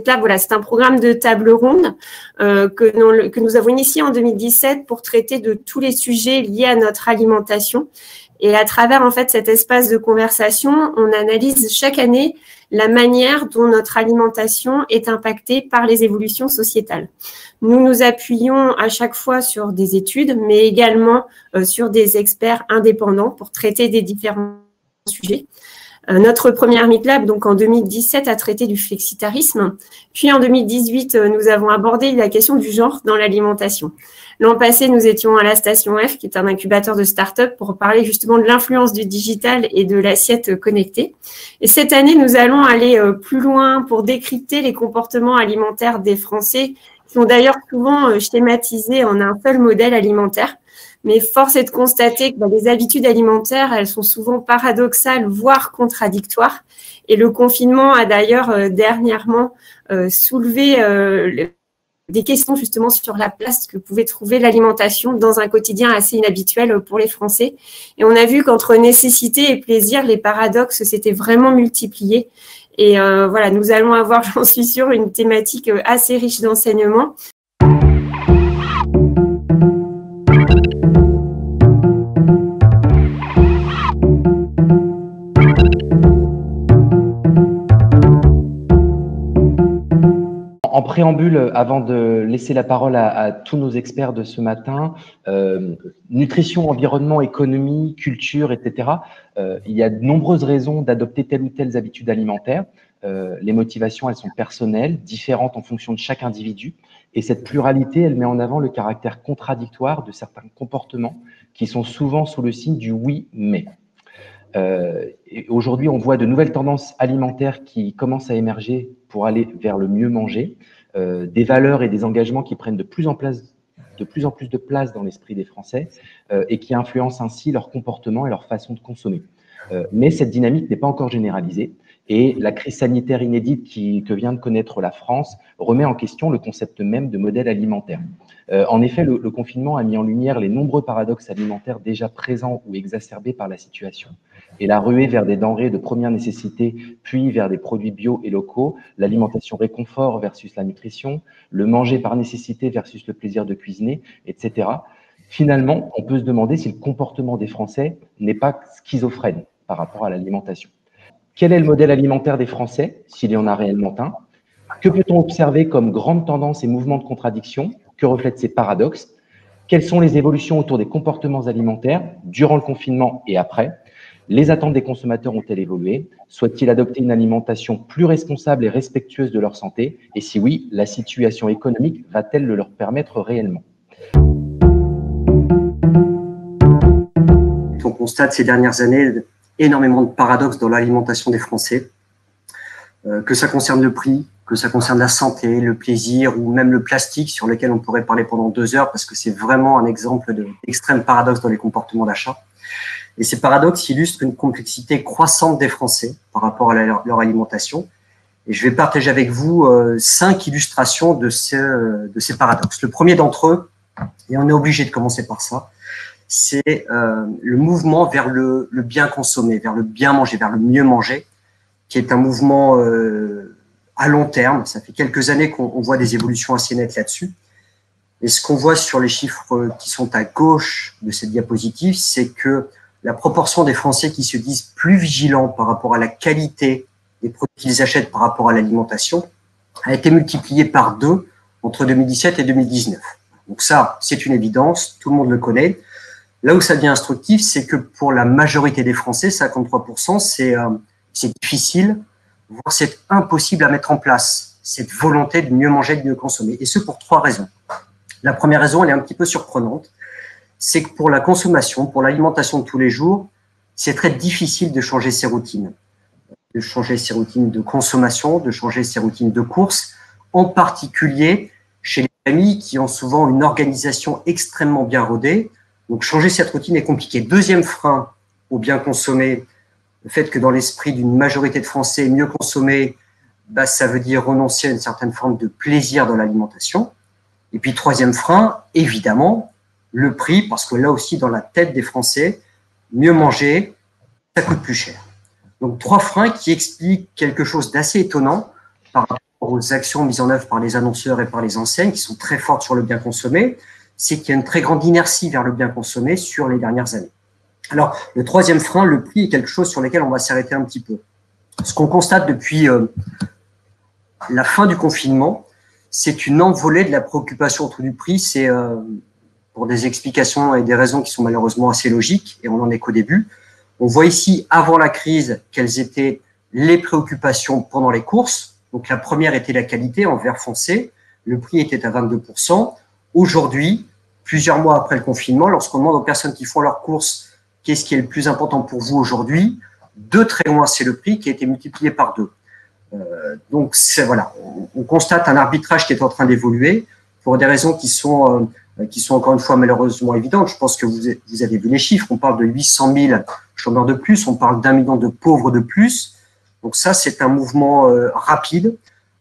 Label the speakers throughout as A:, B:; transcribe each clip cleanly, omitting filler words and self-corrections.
A: Meet Lab, voilà, c'est un programme de table ronde que nous avons initié en 2017 pour traiter de tous les sujets liés à notre alimentation. Et à travers, en fait, cet espace de conversation, on analyse chaque année la manière dont notre alimentation est impactée par les évolutions sociétales. Nous nous appuyons à chaque fois sur des études, mais également sur des experts indépendants pour traiter des différents sujets. Notre première Meet Lab, donc en 2017, a traité du flexitarisme. Puis en 2018, nous avons abordé la question du genre dans l'alimentation. L'an passé, nous étions à la Station F, qui est un incubateur de start-up, pour parler justement de l'influence du digital et de l'assiette connectée. Et cette année, nous allons aller plus loin pour décrypter les comportements alimentaires des Français, qui sont d'ailleurs souvent schématisés en un seul modèle alimentaire. Mais force est de constater que les habitudes alimentaires, elles sont souvent paradoxales, voire contradictoires. Et le confinement a d'ailleurs dernièrement soulevé des questions justement sur la place que pouvait trouver l'alimentation dans un quotidien assez inhabituel pour les Français. Et on a vu qu'entre nécessité et plaisir, les paradoxes s'étaient vraiment multipliés. Et voilà, nous allons avoir, j'en suis sûre, une thématique assez riche d'enseignements.
B: En préambule, avant de laisser la parole à tous nos experts de ce matin, nutrition, environnement, économie, culture, etc., il y a de nombreuses raisons d'adopter telle ou telle habitude alimentaire. Les motivations, elles sont personnelles, différentes en fonction de chaque individu. Et cette pluralité, elle met en avant le caractère contradictoire de certains comportements qui sont souvent sous le signe du oui, mais. Aujourd'hui, on voit de nouvelles tendances alimentaires qui commencent à émerger pour aller vers le mieux manger, des valeurs et des engagements qui prennent de plus en plus de place dans l'esprit des Français et qui influencent ainsi leur comportement et leur façon de consommer. Mais cette dynamique n'est pas encore généralisée et la crise sanitaire inédite que vient de connaître la France remet en question le concept même de modèle alimentaire. En effet, le confinement a mis en lumière les nombreux paradoxes alimentaires déjà présents ou exacerbés par la situation. Et la ruée vers des denrées de première nécessité, puis vers des produits bio et locaux, l'alimentation réconfort versus la nutrition, le manger par nécessité versus le plaisir de cuisiner, etc. Finalement, on peut se demander si le comportement des Français n'est pas schizophrène par rapport à l'alimentation. Quel est le modèle alimentaire des Français, s'il y en a réellement un? Que peut-on observer comme grandes tendances et mouvements de contradiction? Que reflètent ces paradoxes? Quelles sont les évolutions autour des comportements alimentaires durant le confinement et après? Les attentes des consommateurs ont-elles évolué? Souhaitent-ils adopter une alimentation plus responsable et respectueuse de leur santé? Et si oui, la situation économique va-t-elle le leur permettre réellement?
C: On constate ces dernières années énormément de paradoxes dans l'alimentation des Français, que ça concerne le prix, que ça concerne la santé, le plaisir ou même le plastique sur lequel on pourrait parler pendant 2 heures parce que c'est vraiment un exemple d'extrême paradoxe dans les comportements d'achat. Et ces paradoxes illustrent une complexité croissante des Français par rapport à leur alimentation. Et je vais partager avec vous 5 illustrations de ces paradoxes. Le premier d'entre eux, et on est obligé de commencer par ça, c'est le mouvement vers le bien consommer, vers le bien manger, vers le mieux manger, qui est un mouvement à long terme. Ça fait quelques années qu'on voit des évolutions assez nettes là-dessus. Et ce qu'on voit sur les chiffres qui sont à gauche de cette diapositive, c'est que la proportion des Français qui se disent plus vigilants par rapport à la qualité des produits qu'ils achètent par rapport à l'alimentation a été multipliée par 2 entre 2017 et 2019. Donc ça, c'est une évidence, tout le monde le connaît. Là où ça devient instructif, c'est que pour la majorité des Français, 53%, c'est difficile, voire c'est impossible à mettre en place, cette volonté de mieux manger, de mieux consommer. Et ce, pour 3 raisons. La première raison, elle est un petit peu surprenante, c'est que pour la consommation, pour l'alimentation de tous les jours, c'est très difficile de changer ses routines. De changer ses routines de consommation, de changer ses routines de course, en particulier chez les familles qui ont souvent une organisation extrêmement bien rodée. Donc, changer cette routine est compliqué. Deuxième frein au bien consommer, le fait que dans l'esprit d'une majorité de Français, mieux consommer, ça veut dire renoncer à une certaine forme de plaisir dans l'alimentation. Et puis, troisième frein, évidemment, le prix, parce que là aussi, dans la tête des Français, mieux manger, ça coûte plus cher. Donc, 3 freins qui expliquent quelque chose d'assez étonnant par rapport aux actions mises en œuvre par les annonceurs et par les enseignes qui sont très fortes sur le bien consommé, c'est qu'il y a une très grande inertie vers le bien consommé sur les dernières années. Alors, le troisième frein, le prix, est quelque chose sur lequel on va s'arrêter un petit peu. Ce qu'on constate depuis la fin du confinement, c'est une envolée de la préoccupation autour du prix. C'est pour des explications et des raisons qui sont malheureusement assez logiques, et on n'en est qu'au début. On voit ici, avant la crise, quelles étaient les préoccupations pendant les courses. Donc, la première était la qualité en vert foncé. Le prix était à 22%. Aujourd'hui, plusieurs mois après le confinement, lorsqu'on demande aux personnes qui font leurs courses qu'est-ce qui est le plus important pour vous aujourd'hui, de très loin, c'est le prix qui a été multiplié par 2. Donc, voilà, on constate un arbitrage qui est en train d'évoluer pour des raisons qui sont encore une fois malheureusement évidentes. Je pense que vous avez vu les chiffres. On parle de 800 000 chômeurs de plus, on parle d'1 million de pauvres de plus. Donc ça, c'est un mouvement rapide,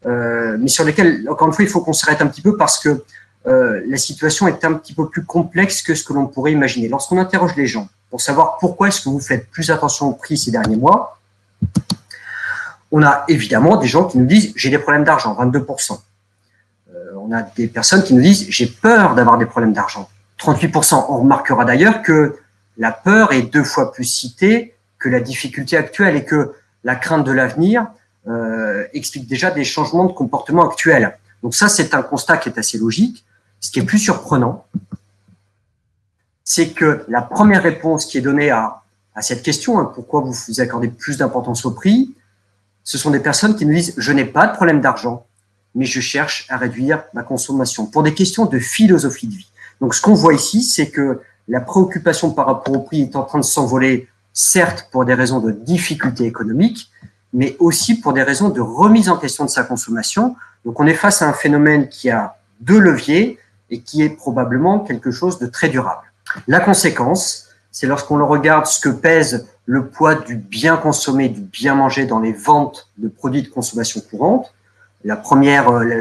C: mais sur lequel, encore une fois, il faut qu'on s'arrête un petit peu parce que la situation est un petit peu plus complexe que ce que l'on pourrait imaginer. Lorsqu'on interroge les gens pour savoir pourquoi est-ce que vous faites plus attention au prix ces derniers mois, on a évidemment des gens qui nous disent « j'ai des problèmes d'argent », 22%. On a des personnes qui nous disent « j'ai peur d'avoir des problèmes d'argent », 38%. On remarquera d'ailleurs que la peur est 2 fois plus citée que la difficulté actuelle et que la crainte de l'avenir explique déjà des changements de comportement actuels. Donc ça, c'est un constat qui est assez logique. Ce qui est plus surprenant, c'est que la première réponse qui est donnée à cette question, pourquoi vous accordez plus d'importance au prix, ce sont des personnes qui nous disent « je n'ai pas de problème d'argent, mais je cherche à réduire ma consommation » pour des questions de philosophie de vie. Donc, ce qu'on voit ici, c'est que la préoccupation par rapport au prix est en train de s'envoler, certes pour des raisons de difficultés économiques, mais aussi pour des raisons de remise en question de sa consommation. Donc, on est face à un phénomène qui a 2 leviers et qui est probablement quelque chose de très durable. La conséquence, c'est lorsqu'on regarde ce que pèse le poids du bien consommé, du bien manger dans les ventes de produits de consommation courante. Le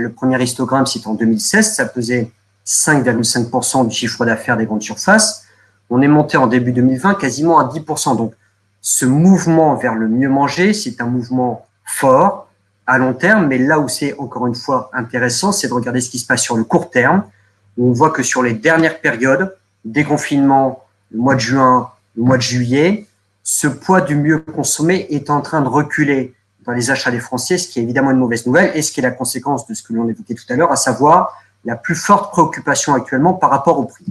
C: premier histogramme, c'est en 2016, ça pesait 5,5% du chiffre d'affaires des grandes surfaces. On est monté en début 2020 quasiment à 10%. Donc, ce mouvement vers le mieux manger, c'est un mouvement fort à long terme, mais là où c'est encore une fois intéressant, c'est de regarder ce qui se passe sur le court terme. On voit que sur les dernières périodes, déconfinement, le mois de juin, le mois de juillet, ce poids du mieux consommé est en train de reculer dans les achats des Français, ce qui est évidemment une mauvaise nouvelle et ce qui est la conséquence de ce que l'on évoquait tout à l'heure, à savoir la plus forte préoccupation actuellement par rapport au prix.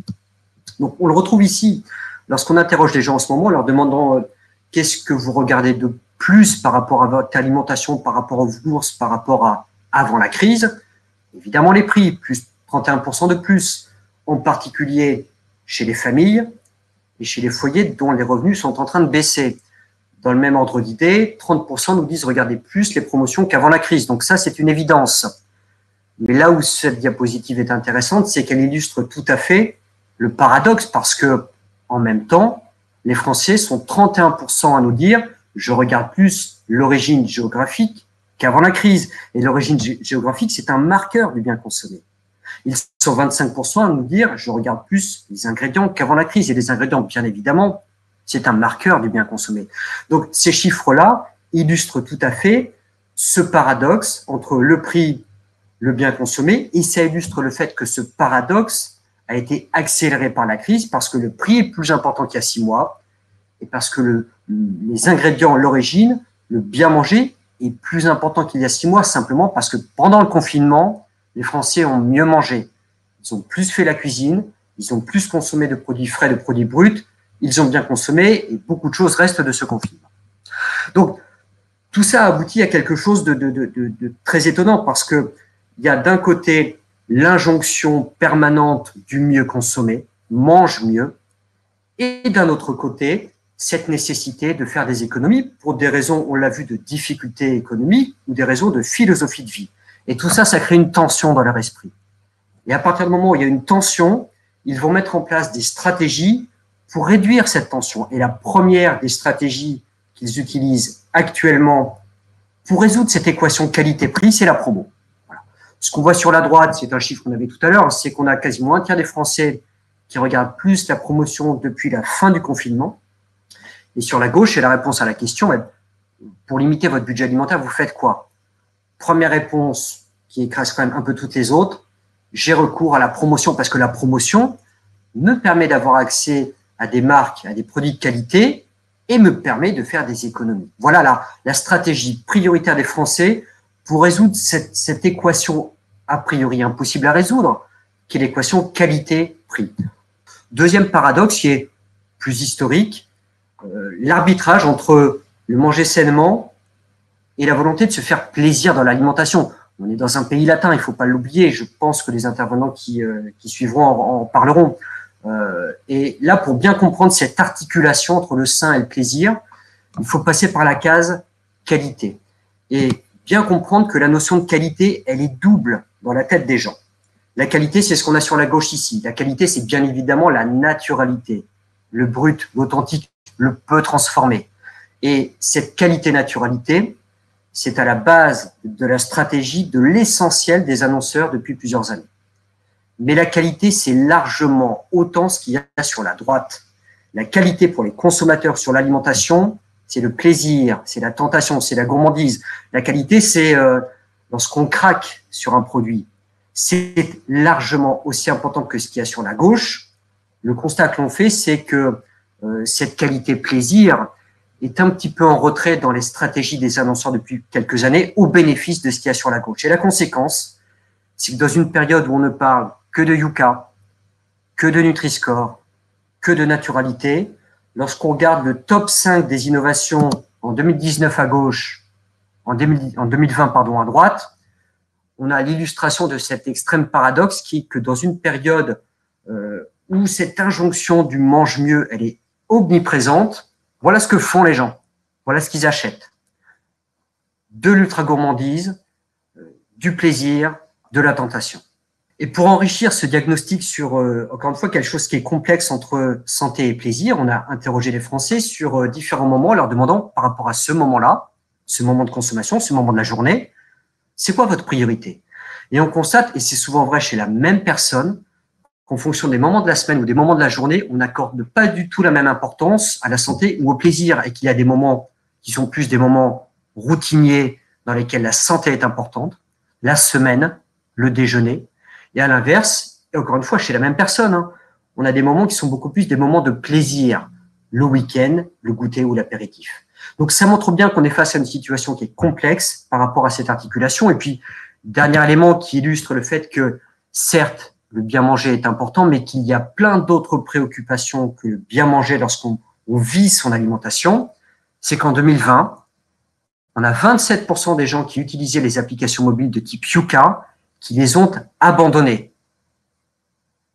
C: Donc, on le retrouve ici lorsqu'on interroge les gens en ce moment, en leur demandant qu'est-ce que vous regardez de plus par rapport à votre alimentation, par rapport aux bourses, par rapport à avant la crise. Évidemment, les prix, plus 31% de plus, en particulier chez les familles et chez les foyers dont les revenus sont en train de baisser. Dans le même ordre d'idée, 30% nous disent regarder plus les promotions qu'avant la crise. Donc ça, c'est une évidence. Mais là où cette diapositive est intéressante, c'est qu'elle illustre tout à fait le paradoxe parce que, en même temps, les Français sont 31% à nous dire je regarde plus l'origine géographique qu'avant la crise. Et l'origine géographique, c'est un marqueur du bien consommé. Ils sont 25% à nous dire je regarde plus les ingrédients qu'avant la crise. Et les ingrédients, bien évidemment, c'est un marqueur du bien consommé. Donc, ces chiffres-là illustrent tout à fait ce paradoxe entre le prix, le bien consommé, et ça illustre le fait que ce paradoxe a été accéléré par la crise parce que le prix est plus important qu'il y a 6 mois et parce que les ingrédients, l'origine, le bien manger est plus important qu'il y a 6 mois simplement parce que pendant le confinement, les Français ont mieux mangé. Ils ont plus fait la cuisine, ils ont plus consommé de produits frais, de produits bruts, ils ont bien consommé et beaucoup de choses restent de ce confinement. Donc, tout ça aboutit à quelque chose de très étonnant parce que il y a d'un côté l'injonction permanente du mieux consommer, mange mieux, et d'un autre côté, cette nécessité de faire des économies pour des raisons, on l'a vu, de difficultés économiques ou des raisons de philosophie de vie. Et tout ça, ça crée une tension dans leur esprit. Et à partir du moment où il y a une tension, ils vont mettre en place des stratégies pour réduire cette tension. Et la première des stratégies qu'ils utilisent actuellement pour résoudre cette équation qualité-prix, c'est la promo. Voilà. Ce qu'on voit sur la droite, c'est un chiffre qu'on avait tout à l'heure, c'est qu'on a quasiment un tiers des Français qui regardent plus la promotion depuis la fin du confinement. Et sur la gauche, c'est la réponse à la question, pour limiter votre budget alimentaire, vous faites quoi? première réponse qui écrase quand même un peu toutes les autres, j'ai recours à la promotion parce que la promotion me permet d'avoir accès à des marques, à des produits de qualité et me permet de faire des économies. Voilà la stratégie prioritaire des Français pour résoudre cette équation a priori impossible à résoudre, qui est l'équation qualité-prix. Deuxième paradoxe qui est plus historique, l'arbitrage entre le manger sainement et la volonté de se faire plaisir dans l'alimentation. On est dans un pays latin, il ne faut pas l'oublier. Je pense que les intervenants qui suivront en parleront. Et là, pour bien comprendre cette articulation entre le sain et le plaisir, il faut passer par la case qualité. Et bien comprendre que la notion de qualité, elle est double dans la tête des gens. La qualité, c'est ce qu'on a sur la gauche ici. La qualité, c'est bien évidemment la naturalité, le brut, l'authentique, le peu transformé. Et cette qualité-naturalité, c'est à la base de la stratégie, de l'essentiel des annonceurs depuis plusieurs années. Mais la qualité, c'est largement autant ce qu'il y a sur la droite. La qualité pour les consommateurs sur l'alimentation, c'est le plaisir, c'est la tentation, c'est la gourmandise. La qualité, c'est lorsqu'on craque sur un produit. C'est largement aussi important que ce qu'il y a sur la gauche. Le constat que l'on fait, c'est que cette qualité plaisir est un petit peu en retrait dans les stratégies des annonceurs depuis quelques années au bénéfice de ce qu'il y a sur la gauche. Et la conséquence, c'est que dans une période où on ne parle que de Yuka, que de Nutri-Score, que de naturalité, lorsqu'on regarde le top 5 des innovations en 2019 à gauche, en 2020 à droite, on a l'illustration de cet extrême paradoxe qui est que dans une période où cette injonction du mange mieux, elle est omniprésente, voilà ce que font les gens, voilà ce qu'ils achètent. De l'ultra-gourmandise, du plaisir, de la tentation. Et pour enrichir ce diagnostic sur, encore une fois, quelque chose qui est complexe entre santé et plaisir, on a interrogé les Français sur différents moments, leur demandant par rapport à ce moment-là, ce moment de consommation, ce moment de la journée, c'est quoi votre priorité? Et on constate, et c'est souvent vrai chez la même personne, qu'en fonction des moments de la semaine ou des moments de la journée, on n'accorde pas du tout la même importance à la santé ou au plaisir, et qu'il y a des moments qui sont plus des moments routiniers dans lesquels la santé est importante, la semaine, le déjeuner, et à l'inverse, et encore une fois chez la même personne, on a des moments qui sont beaucoup plus des moments de plaisir, le week-end, le goûter ou l'apéritif. Donc ça montre bien qu'on est face à une situation qui est complexe par rapport à cette articulation. Et puis, dernier élément qui illustre le fait que, certes, le bien manger est important, mais qu'il y a plein d'autres préoccupations que le bien manger lorsqu'on vise son alimentation, c'est qu'en 2020, on a 27% des gens qui utilisaient les applications mobiles de type Yuka qui les ont abandonnées,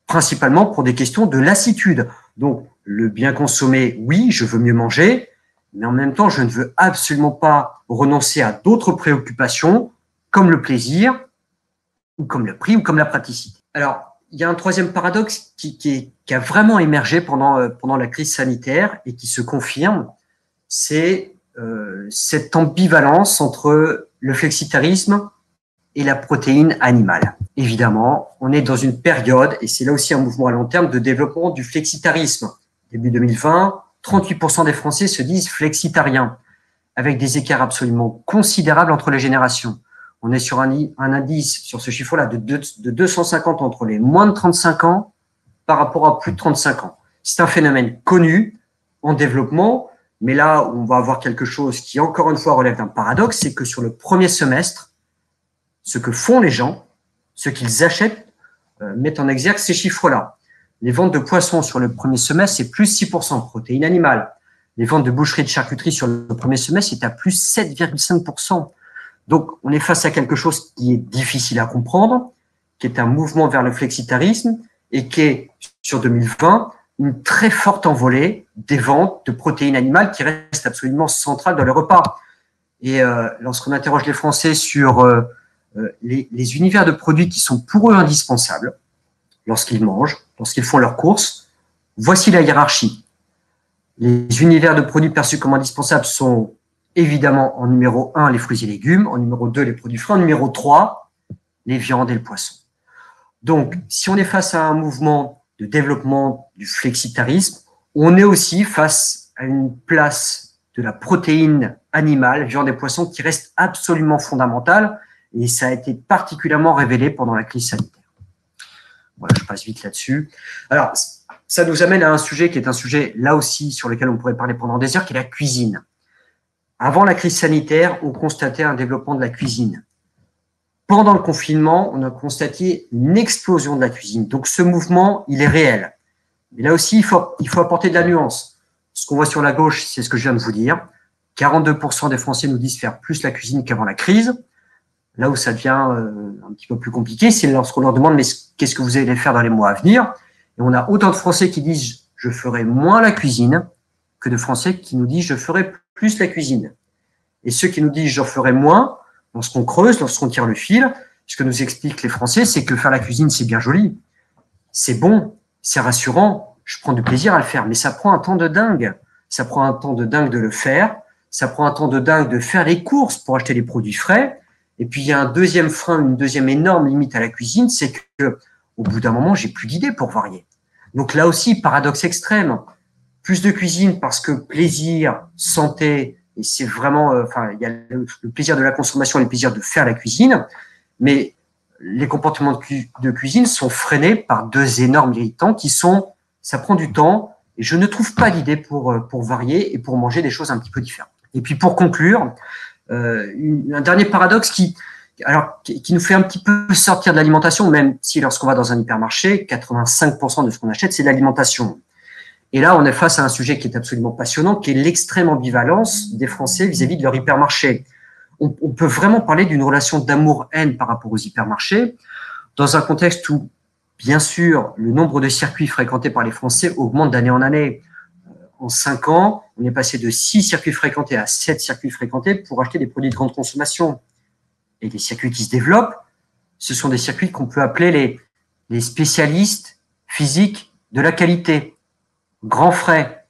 C: principalement pour des questions de lassitude. Donc, le bien consommer, oui, je veux mieux manger, mais en même temps, je ne veux absolument pas renoncer à d'autres préoccupations, comme le plaisir, ou comme le prix, ou comme la praticité. Alors, il y a un troisième paradoxe qui a vraiment émergé pendant la crise sanitaire et qui se confirme, c'est cette ambivalence entre le flexitarisme et la protéine animale. Évidemment, on est dans une période, et c'est là aussi un mouvement à long terme, de développement du flexitarisme. Début 2020, 38% des Français se disent flexitariens, avec des écarts absolument considérables entre les générations. On est sur un indice, sur ce chiffre-là, de 250 entre les moins de 35 ans par rapport à plus de 35 ans. C'est un phénomène connu, en développement, mais là où on va avoir quelque chose qui, encore une fois, relève d'un paradoxe, c'est que sur le premier semestre, ce que font les gens, ce qu'ils achètent, mettent en exergue ces chiffres-là. Les ventes de poissons sur le premier semestre, c'est plus 6%, protéines animales. Les ventes de boucherie et de charcuterie sur le premier semestre, c'est à plus 7,5%. Donc, on est face à quelque chose qui est difficile à comprendre, qui est un mouvement vers le flexitarisme et qui est, sur 2020, une très forte envolée des ventes de protéines animales qui restent absolument centrales dans les repas. Et lorsqu'on interroge les Français sur les univers de produits qui sont pour eux indispensables, lorsqu'ils mangent, lorsqu'ils font leurs courses, voici la hiérarchie. Les univers de produits perçus comme indispensables sont évidemment en numéro 1 les fruits et légumes, en numéro 2 les produits frais, en numéro 3 les viandes et le poisson. Donc, si on est face à un mouvement de développement du flexitarisme, on est aussi face à une place de la protéine animale, viande et poisson, qui reste absolument fondamentale et ça a été particulièrement révélé pendant la crise sanitaire. Voilà, je passe vite là-dessus. Alors, ça nous amène à un sujet qui est un sujet, là aussi, sur lequel on pourrait parler pendant des heures, qui est la cuisine. Avant la crise sanitaire, on constatait un développement de la cuisine. Pendant le confinement, on a constaté une explosion de la cuisine. Donc, ce mouvement, il est réel. Mais là aussi, il faut apporter de la nuance. Ce qu'on voit sur la gauche, c'est ce que je viens de vous dire. 42% des Français nous disent faire plus la cuisine qu'avant la crise. Là où ça devient un petit peu plus compliqué, c'est lorsqu'on leur demande « mais qu'est-ce que vous allez faire dans les mois à venir ?» Et on a autant de Français qui disent « je ferai moins la cuisine » que de Français qui nous disent « je ferai plus la cuisine ». Et ceux qui nous disent « j'en ferai moins », lorsqu'on creuse, lorsqu'on tire le fil, ce que nous expliquent les Français, c'est que faire la cuisine, c'est bien joli, c'est bon, c'est rassurant, je prends du plaisir à le faire, mais ça prend un temps de dingue. Ça prend un temps de dingue de le faire, ça prend un temps de dingue de faire les courses pour acheter les produits frais. Et puis, il y a un deuxième frein, une deuxième énorme limite à la cuisine, c'est que au bout d'un moment, j'ai plus d'idées pour varier. Donc là aussi, paradoxe extrême. Plus de cuisine parce que plaisir, santé, et c'est vraiment, il y a le plaisir de la consommation et le plaisir de faire la cuisine, mais les comportements de cuisine sont freinés par deux énormes irritants qui sont, ça prend du temps, et je ne trouve pas d'idée pour varier et pour manger des choses un petit peu différentes. Et puis pour conclure, un dernier paradoxe qui nous fait un petit peu sortir de l'alimentation, même si lorsqu'on va dans un hypermarché, 85% de ce qu'on achète, c'est de l'alimentation. Et là, on est face à un sujet qui est absolument passionnant, qui est l'extrême ambivalence des Français vis-à-vis de leur hypermarché. On peut vraiment parler d'une relation d'amour-haine par rapport aux hypermarchés, dans un contexte où, bien sûr, le nombre de circuits fréquentés par les Français augmente d'année en année. En 5 ans, on est passé de 6 circuits fréquentés à 7 circuits fréquentés pour acheter des produits de grande consommation. Et les circuits qui se développent, ce sont des circuits qu'on peut appeler les spécialistes physiques de la qualité. Grand Frais,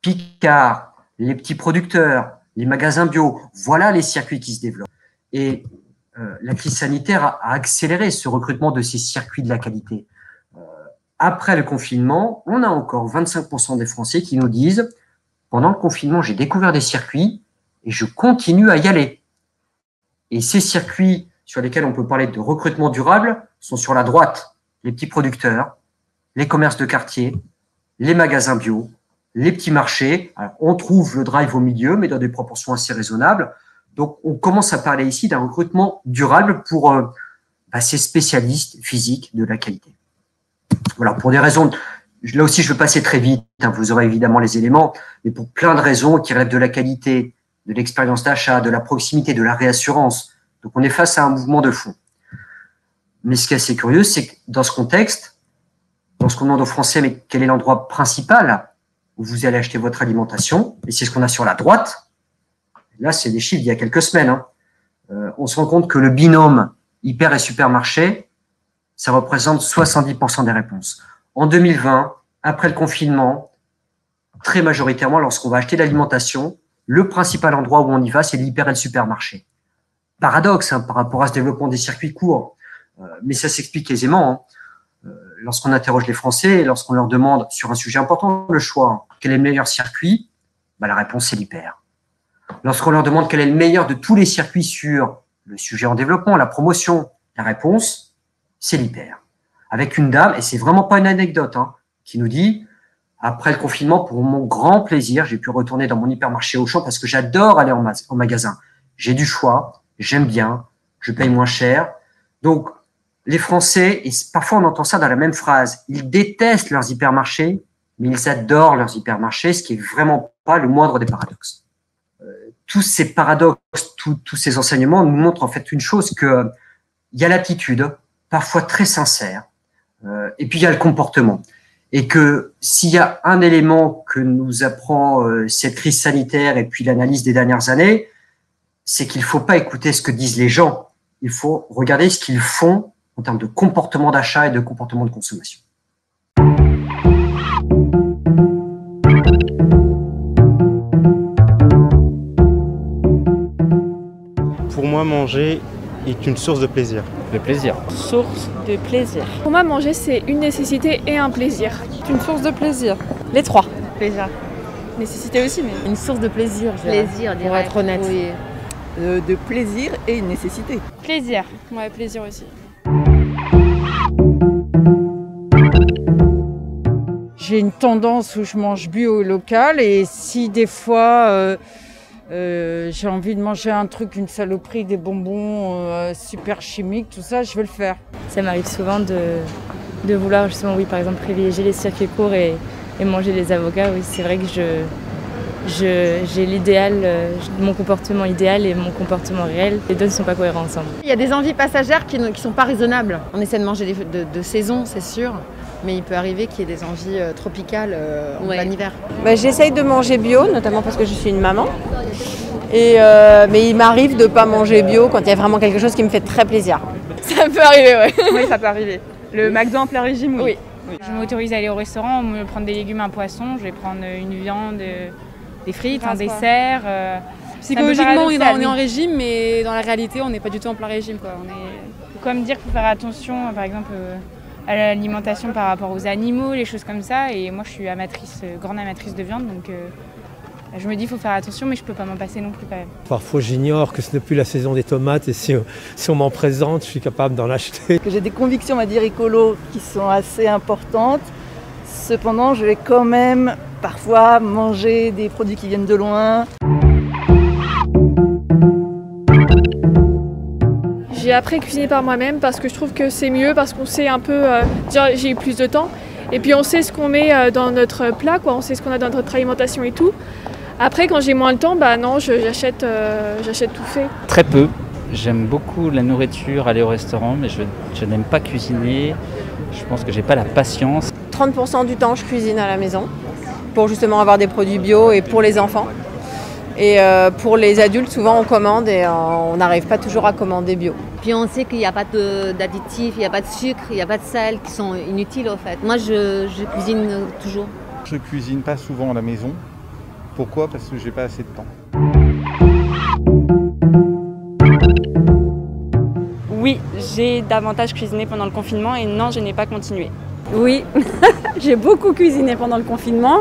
C: Picard, les petits producteurs, les magasins bio, voilà les circuits qui se développent. Et la crise sanitaire a accéléré ce recrutement de ces circuits de la qualité. Après le confinement, on a encore 25% des Français qui nous disent « pendant le confinement, j'ai découvert des circuits et je continue à y aller ». Et ces circuits sur lesquels on peut parler de recrutement durable sont sur la droite, les petits producteurs, les commerces de quartier, les magasins bio, les petits marchés. Alors, on trouve le drive au milieu, mais dans des proportions assez raisonnables. Donc, on commence à parler ici d'un recrutement durable pour ces spécialistes physiques de la qualité. Voilà, pour des raisons, là aussi je vais passer très vite, vous aurez évidemment les éléments, mais pour plein de raisons qui relèvent de la qualité, de l'expérience d'achat, de la proximité, de la réassurance. Donc, on est face à un mouvement de fond. Mais ce qui est assez curieux, c'est que dans ce contexte, lorsqu'on demande aux Français, mais quel est l'endroit principal où vous allez acheter votre alimentation, et c'est ce qu'on a sur la droite, là, c'est des chiffres d'il y a quelques semaines, on se rend compte que le binôme hyper et supermarché, ça représente 70% des réponses. En 2020, après le confinement, très majoritairement, lorsqu'on va acheter de l'alimentation, le principal endroit où on y va, c'est l'hyper et le supermarché. Paradoxe par rapport à ce développement des circuits courts, mais ça s'explique aisément. Lorsqu'on interroge les Français, lorsqu'on leur demande sur un sujet important, le choix, quel est le meilleur circuit, la réponse c'est l'hyper. Lorsqu'on leur demande quel est le meilleur de tous les circuits sur le sujet en développement, la promotion, la réponse c'est l'hyper. Avec une dame, et c'est vraiment pas une anecdote, qui nous dit, après le confinement, pour mon grand plaisir, j'ai pu retourner dans mon hypermarché Auchan parce que j'adore aller en magasin. J'ai du choix, j'aime bien, je paye moins cher. Donc, les Français, et parfois on entend ça dans la même phrase, ils détestent leurs hypermarchés, mais ils adorent leurs hypermarchés, ce qui est vraiment pas le moindre des paradoxes. Tous ces paradoxes, tous ces enseignements nous montrent en fait une chose, que il y a l'attitude, parfois très sincère, et puis il y a le comportement. Et que s'il y a un élément que nous apprend cette crise sanitaire et puis l'analyse des dernières années, c'est qu'il ne faut pas écouter ce que disent les gens, il faut regarder ce qu'ils font en termes de comportement d'achat et de comportement de consommation.
D: Pour moi, manger est une source de plaisir.
E: Le plaisir.
F: Source de plaisir.
G: Pour moi, manger, c'est une nécessité et un plaisir.
F: C'est une source de plaisir.
G: Les trois.
F: Plaisir.
G: Nécessité aussi, mais...
F: Une source de plaisir,
H: plaisir,
F: pour être honnête.
H: Oui.
E: de plaisir et une nécessité.
G: Plaisir. Ouais, plaisir aussi.
H: J'ai une tendance où je mange bio et local et si des fois j'ai envie de manger un truc, une saloperie, des bonbons super chimiques, tout ça, je vais le faire.
I: Ça m'arrive souvent de vouloir justement, oui, par exemple, privilégier les circuits courts et manger les avocats. Oui, c'est vrai que j'ai l'idéal, mon comportement idéal et mon comportement réel. Les deux ne sont pas cohérents ensemble.
J: Il y a des envies passagères qui ne sont pas raisonnables. On essaie de manger de saison, c'est sûr, mais il peut arriver qu'il y ait des envies tropicales en plein hiver.
K: J'essaye de manger bio, notamment parce que je suis une maman. Mais il m'arrive de ne pas manger bio quand il y a vraiment quelque chose qui me fait très plaisir.
G: Ça peut arriver, ouais.
F: Oui, ça peut arriver. Le McDo en plein régime, oui.
G: Je m'autorise à aller au restaurant, me prendre des légumes, un poisson, je vais prendre une viande, des frites, un dessert.
F: Psychologiquement, on est en régime, mais dans la réalité, on n'est pas du tout en plein régime, quoi.
G: Comme dire qu'il faut faire attention, par exemple, à l'alimentation par rapport aux animaux, les choses comme ça. Et moi, je suis grande amatrice de viande, donc je me dis qu'il faut faire attention, mais je ne peux pas m'en passer non plus quand même.
L: Parfois, j'ignore que ce n'est plus la saison des tomates et si on m'en présente, je suis capable d'en acheter.
E: J'ai des convictions, on va dire, écolo qui sont assez importantes. Cependant, je vais quand même parfois manger des produits qui viennent de loin.
G: J'ai appris à cuisiner par moi-même parce que je trouve que c'est mieux, parce qu'on sait un peu, déjà j'ai eu plus de temps, et puis on sait ce qu'on met dans notre plat, quoi. On sait ce qu'on a dans notre alimentation et tout. Après, quand j'ai moins de temps, non, j'achète tout fait.
M: Très peu. J'aime beaucoup la nourriture, aller au restaurant, mais je n'aime pas cuisiner. Je pense que j'ai pas la patience.
K: 30% du temps, je cuisine à la maison pour justement avoir des produits bio et pour les enfants. Et pour les adultes, souvent on commande et on n'arrive pas toujours à commander bio.
J: Puis on sait qu'il n'y a pas d'additifs, il n'y a pas de sucre, il n'y a pas de sel qui sont inutiles en fait. Moi je cuisine toujours.
N: Je cuisine pas souvent à la maison. Pourquoi? Parce que j'ai pas assez de temps.
I: Oui, j'ai davantage cuisiné pendant le confinement et non, je n'ai pas continué.
H: Oui, j'ai beaucoup cuisiné pendant le confinement.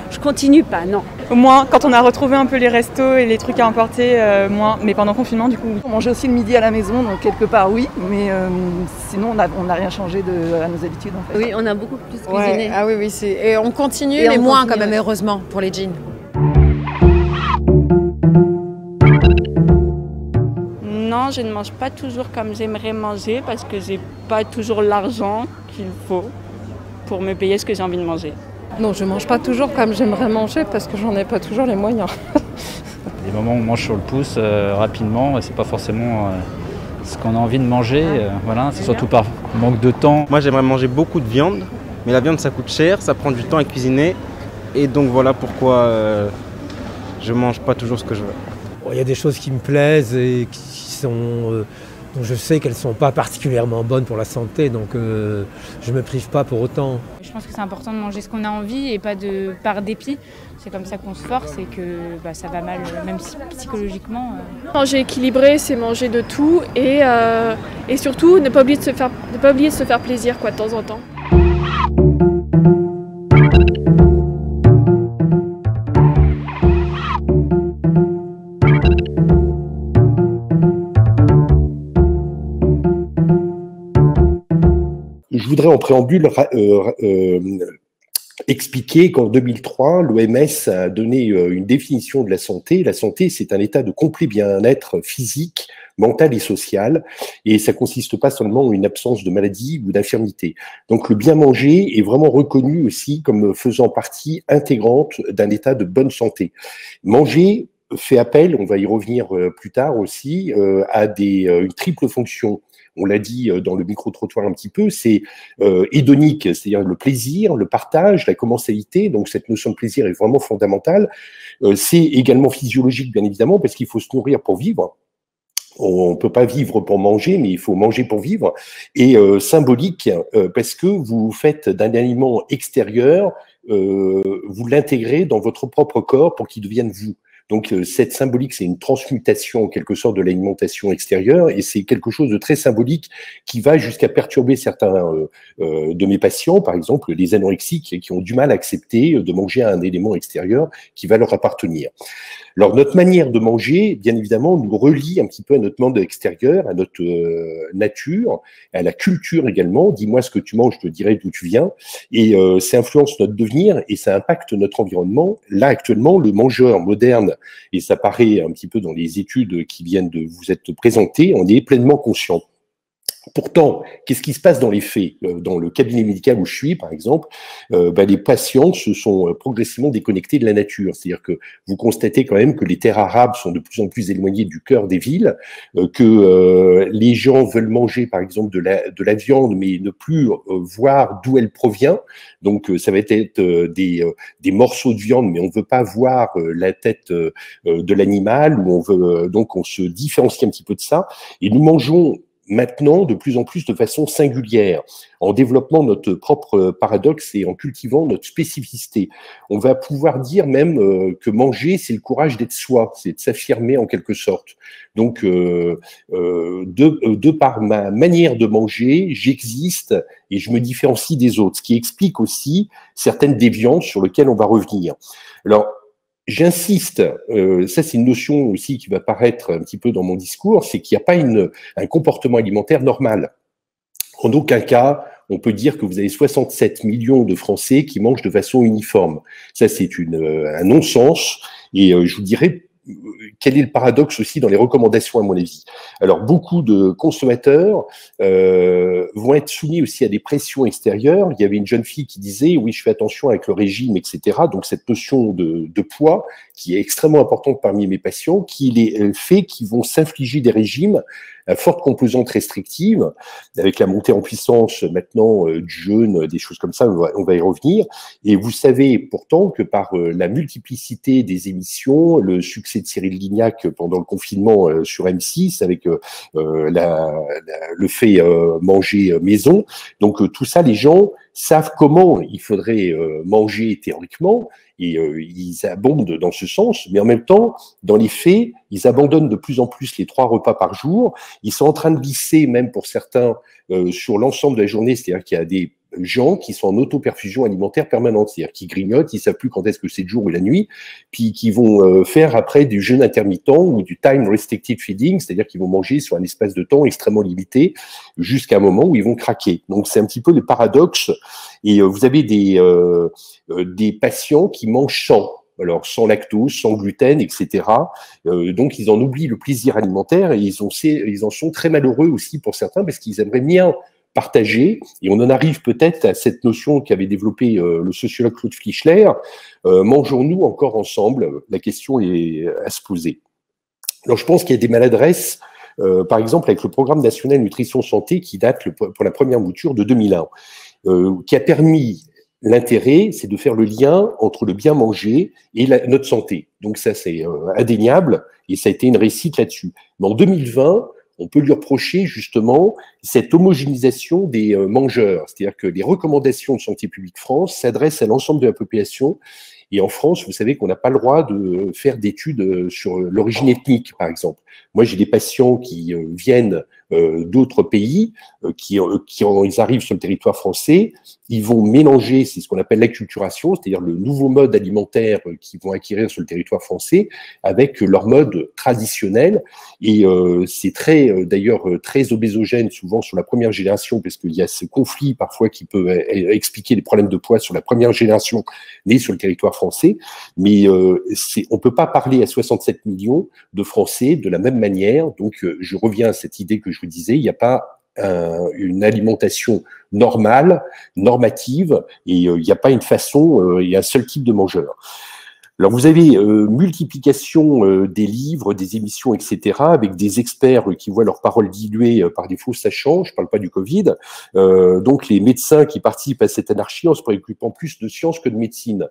H: Je continue pas, non.
F: Moins, quand on a retrouvé un peu les restos et les trucs à emporter, moins. Mais pendant le confinement, du coup, oui.
E: On mangeait aussi le midi à la maison, donc quelque part oui, mais sinon on n'a rien changé à nos habitudes en fait.
J: Oui, on a beaucoup plus cuisiné.
K: Ouais. Ah oui, et on continue,
J: et
K: mais
J: on
K: moins
J: continue,
K: quand même, heureusement, pour les jeans.
I: Non, je ne mange pas toujours comme j'aimerais manger parce que j'ai pas toujours l'argent qu'il faut pour me payer ce que j'ai envie de manger.
F: Non, je mange pas toujours comme j'aimerais manger parce que j'en ai pas toujours les moyens.
M: Des moments où on mange sur le pouce rapidement, c'est pas forcément ce qu'on a envie de manger. Voilà, c'est surtout par manque de temps.
D: Moi, j'aimerais manger beaucoup de viande, mais la viande, ça coûte cher, ça prend du temps à cuisiner. Et donc, voilà pourquoi je mange pas toujours ce que je veux.
L: Il y a des choses qui me plaisent et qui sont, dont je sais qu'elles ne sont pas particulièrement bonnes pour la santé, donc je ne me prive pas pour autant.
G: Je pense que c'est important de manger ce qu'on a envie et pas par dépit. C'est comme ça qu'on se force et que ça va mal, même psychologiquement. Manger équilibré, c'est manger de tout et surtout ne pas oublier de se faire plaisir quoi, de temps en temps.
O: Je voudrais en préambule expliquer qu'en 2003, l'OMS a donné une définition de la santé. La santé, c'est un état de complet bien-être physique, mental et social, et ça consiste pas seulement en une absence de maladie ou d'infirmité. Donc le bien manger est vraiment reconnu aussi comme faisant partie intégrante d'un état de bonne santé. Manger fait appel, on va y revenir plus tard aussi, à une triple fonction. On l'a dit dans le micro-trottoir un petit peu, c'est hédonique, c'est-à-dire le plaisir, le partage, la commensalité. Donc cette notion de plaisir est vraiment fondamentale. C'est également physiologique, bien évidemment, parce qu'il faut se nourrir pour vivre. On ne peut pas vivre pour manger, mais il faut manger pour vivre. Et symbolique, parce que vous faites d'un aliment extérieur, vous l'intégrez dans votre propre corps pour qu'il devienne vous. Donc cette symbolique, c'est une transmutation en quelque sorte de l'alimentation extérieure, et c'est quelque chose de très symbolique qui va jusqu'à perturber certains de mes patients, par exemple les anorexiques, qui ont du mal à accepter de manger un élément extérieur qui va leur appartenir. Alors, notre manière de manger, bien évidemment, nous relie un petit peu à notre monde extérieur, à notre nature, à la culture également. Dis-moi ce que tu manges, je te dirai d'où tu viens. Et ça influence notre devenir et ça impacte notre environnement. Là, actuellement, le mangeur moderne, et ça paraît un petit peu dans les études qui viennent de vous être présentées, on est pleinement conscient. Pourtant, qu'est-ce qui se passe dans les faits? Dans le cabinet médical où je suis, par exemple, les patients se sont progressivement déconnectés de la nature. C'est-à-dire que vous constatez quand même que les terres arables sont de plus en plus éloignées du cœur des villes, que les gens veulent manger, par exemple, de la viande, mais ne plus voir d'où elle provient. Donc, ça va être des morceaux de viande, mais on ne veut pas voir la tête de l'animal, ou on veut donc on se différencie un petit peu de ça. Et nous mangeons maintenant de plus en plus de façon singulière, en développant notre propre paradoxe et en cultivant notre spécificité. On va pouvoir dire même que manger, c'est le courage d'être soi, c'est de s'affirmer en quelque sorte. Donc, de par ma manière de manger, j'existe et je me différencie des autres, ce qui explique aussi certaines déviances sur lesquelles on va revenir. Alors, j'insiste, ça c'est une notion aussi qui va paraître un petit peu dans mon discours, c'est qu'il n'y a pas un comportement alimentaire normal. En aucun cas, on peut dire que vous avez 67 millions de Français qui mangent de façon uniforme. Ça c'est un non-sens, et je vous dirais quel est le paradoxe aussi dans les recommandations à mon avis. Alors beaucoup de consommateurs vont être soumis aussi à des pressions extérieures. Il y avait une jeune fille qui disait oui, je fais attention avec le régime, etc. Donc cette notion de poids qui est extrêmement importante parmi mes patients, qui les fait qu'ils vont s'infliger des régimes à forte composante restrictive, avec la montée en puissance maintenant du jeûne, des choses comme ça, on va y revenir. Et vous savez pourtant que par la multiplicité des émissions, le succès de Cyril Lignac pendant le confinement sur M6, avec le fait manger maison, donc tout ça, les gens savent comment il faudrait manger théoriquement, et ils abondent dans ce sens, mais en même temps, dans les faits, ils abandonnent de plus en plus les 3 repas par jour. Ils sont en train de glisser, même pour certains, sur l'ensemble de la journée, c'est-à-dire qu'il y a des gens qui sont en auto-perfusion alimentaire permanente, c'est-à-dire qui grignotent, ils ne savent plus quand est-ce que c'est le jour ou la nuit, puis qui vont faire après du jeûne intermittent ou du time restricted feeding, c'est-à-dire qu'ils vont manger sur un espace de temps extrêmement limité jusqu'à un moment où ils vont craquer. Donc c'est un petit peu le paradoxe. Et vous avez des patients qui mangent sans. Alors, sans lactose, sans gluten, etc. Donc, ils en oublient le plaisir alimentaire et ils en sont très malheureux aussi pour certains parce qu'ils aimeraient bien partager. Et on en arrive peut-être à cette notion qu'avait développée le sociologue Claude Fischler. Mangeons-nous encore ensemble? La question est à se poser. Alors, je pense qu'il y a des maladresses, par exemple avec le programme national nutrition santé qui date pour la première mouture de 2001, qui a permis. L'intérêt, c'est de faire le lien entre le bien manger et notre santé. Donc ça, c'est indéniable et ça a été une réussite là-dessus. Mais en 2020, on peut lui reprocher justement cette homogénéisation des mangeurs. C'est-à-dire que les recommandations de Santé publique France s'adressent à l'ensemble de la population. Et en France, vous savez qu'on n'a pas le droit de faire d'études sur l'origine ethnique, par exemple. Moi, j'ai des patients qui viennent d'autres pays, ils arrivent sur le territoire français, ils vont mélanger, c'est ce qu'on appelle l'acculturation, c'est-à-dire le nouveau mode alimentaire qu'ils vont acquérir sur le territoire français avec leur mode traditionnel. Et c'est d'ailleurs très obésogène souvent sur la première génération, parce qu'il y a ce conflit parfois qui peut expliquer les problèmes de poids sur la première génération née sur le territoire français. Mais on peut pas parler à 67 millions de Français de la même manière. Donc, je reviens à cette idée que je vous disais, il n'y a pas une alimentation normale, normative, et il n'y a pas une façon, il y a un seul type de mangeur. Alors, vous avez multiplication des livres, des émissions, etc., avec des experts qui voient leurs paroles diluées par des faux sachants, je ne parle pas du Covid, donc les médecins qui participent à cette anarchie en se préoccupant plus de sciences que de médecine.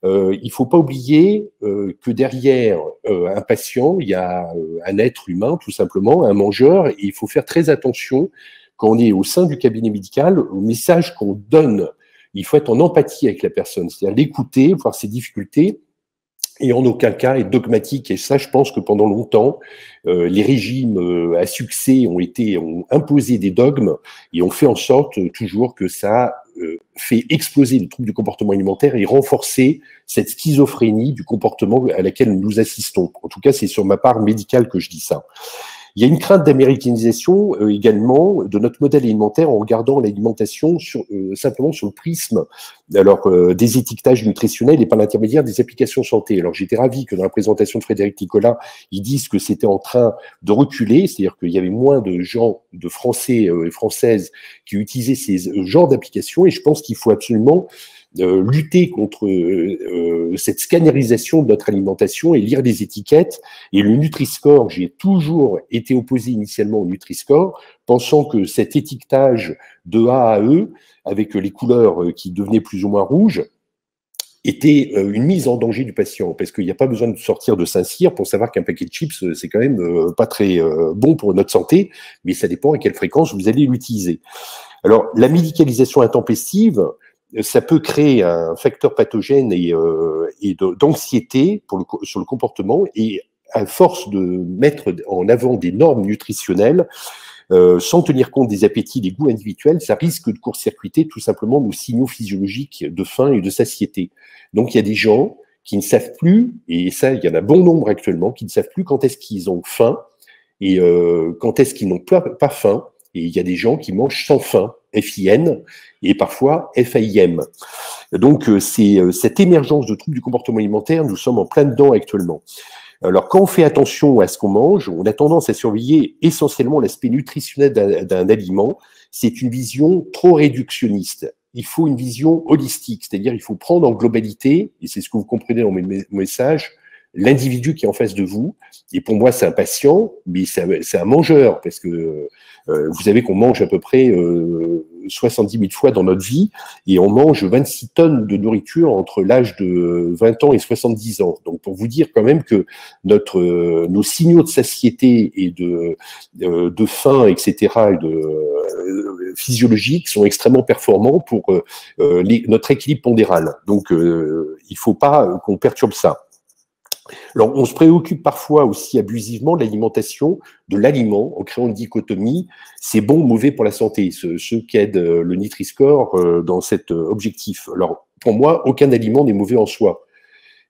O: Il ne faut pas oublier que derrière un patient, il y a un être humain, tout simplement, un mangeur, et il faut faire très attention quand on est au sein du cabinet médical au message qu'on donne. Il faut être en empathie avec la personne, c'est-à-dire l'écouter, voir ses difficultés, et en aucun cas être dogmatique. Et ça, je pense que pendant longtemps, les régimes à succès ont imposé des dogmes et ont fait en sorte toujours que ça fait exploser les troubles du comportement alimentaire et renforcer cette schizophrénie du comportement à laquelle nous assistons. En tout cas, c'est sur ma part médicale que je dis ça. Il y a une crainte d'américanisation également de notre modèle alimentaire en regardant l'alimentation simplement sur le prisme des étiquetages nutritionnels et par l'intermédiaire des applications santé. Alors j'étais ravi que dans la présentation de Frédéric Nicolas, ils disent que c'était en train de reculer, c'est-à-dire qu'il y avait moins de gens, de Français et Françaises qui utilisaient ces genres d'applications et je pense qu'il faut absolument lutter contre cette scannerisation de notre alimentation et lire les étiquettes. Et le Nutri-Score, j'ai toujours été opposé initialement au Nutri-Score, pensant que cet étiquetage de A à E, avec les couleurs qui devenaient plus ou moins rouges, était une mise en danger du patient, parce qu'il n'y a pas besoin de sortir de Saint-Cyr pour savoir qu'un paquet de chips, c'est quand même pas très bon pour notre santé, mais ça dépend à quelle fréquence vous allez l'utiliser. Alors, la médicalisation intempestive, ça peut créer un facteur pathogène et d'anxiété sur le comportement et à force de mettre en avant des normes nutritionnelles, sans tenir compte des appétits, des goûts individuels, ça risque de court-circuiter tout simplement nos signaux physiologiques de faim et de satiété. Donc il y a des gens qui ne savent plus, et ça il y en a bon nombre actuellement, qui ne savent plus quand est-ce qu'ils ont faim et quand est-ce qu'ils n'ont pas faim. Et il y a des gens qui mangent sans faim, F-I-N, et parfois F-A-I-M. Donc, c'est cette émergence de troubles du comportement alimentaire, nous sommes en plein dedans actuellement. Alors, quand on fait attention à ce qu'on mange, on a tendance à surveiller essentiellement l'aspect nutritionnel d'un aliment. C'est une vision trop réductionniste. Il faut une vision holistique, c'est-à-dire il faut prendre en globalité, et c'est ce que vous comprenez dans mes messages, l'individu qui est en face de vous. Et pour moi, c'est un patient, mais c'est un mangeur, parce que vous savez qu'on mange à peu près 70 000 fois dans notre vie, et on mange 26 tonnes de nourriture entre l'âge de 20 ans et 70 ans. Donc, pour vous dire quand même que nos signaux de satiété et de faim, etc., physiologiques sont extrêmement performants pour notre équilibre pondéral. Donc, il ne faut pas qu'on perturbe ça. Alors, on se préoccupe parfois aussi abusivement de l'alimentation, de l'aliment, en créant une dichotomie, c'est bon ou mauvais pour la santé, ce qu'aide le Nutri-Score dans cet objectif. Alors, pour moi, aucun aliment n'est mauvais en soi.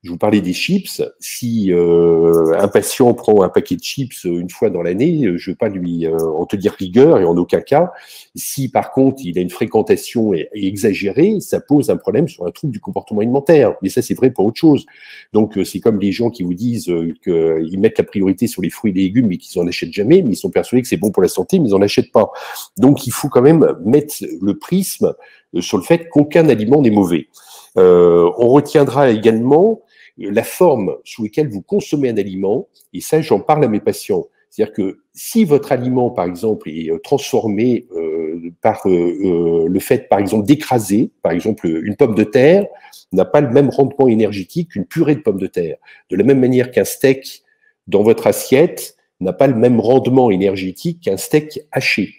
O: Je vous parlais des chips. Si un patient prend un paquet de chips une fois dans l'année, je ne veux pas lui en tenir rigueur et en aucun cas. Si par contre il a une fréquentation exagérée, ça pose un problème sur un trouble du comportement alimentaire. Mais ça, c'est vrai pour autre chose. Donc c'est comme les gens qui vous disent qu'ils mettent la priorité sur les fruits et les légumes mais qu'ils n'en achètent jamais, mais ils sont persuadés que c'est bon pour la santé, mais ils n'en achètent pas. Donc il faut quand même mettre le prisme sur le fait qu'aucun aliment n'est mauvais. On retiendra également la forme sous laquelle vous consommez un aliment, et ça, j'en parle à mes patients. C'est-à-dire que si votre aliment, par exemple, est transformé par le fait, par exemple, d'écraser, par exemple, une pomme de terre n'a pas le même rendement énergétique qu'une purée de pommes de terre. De la même manière qu'un steak dans votre assiette n'a pas le même rendement énergétique qu'un steak haché.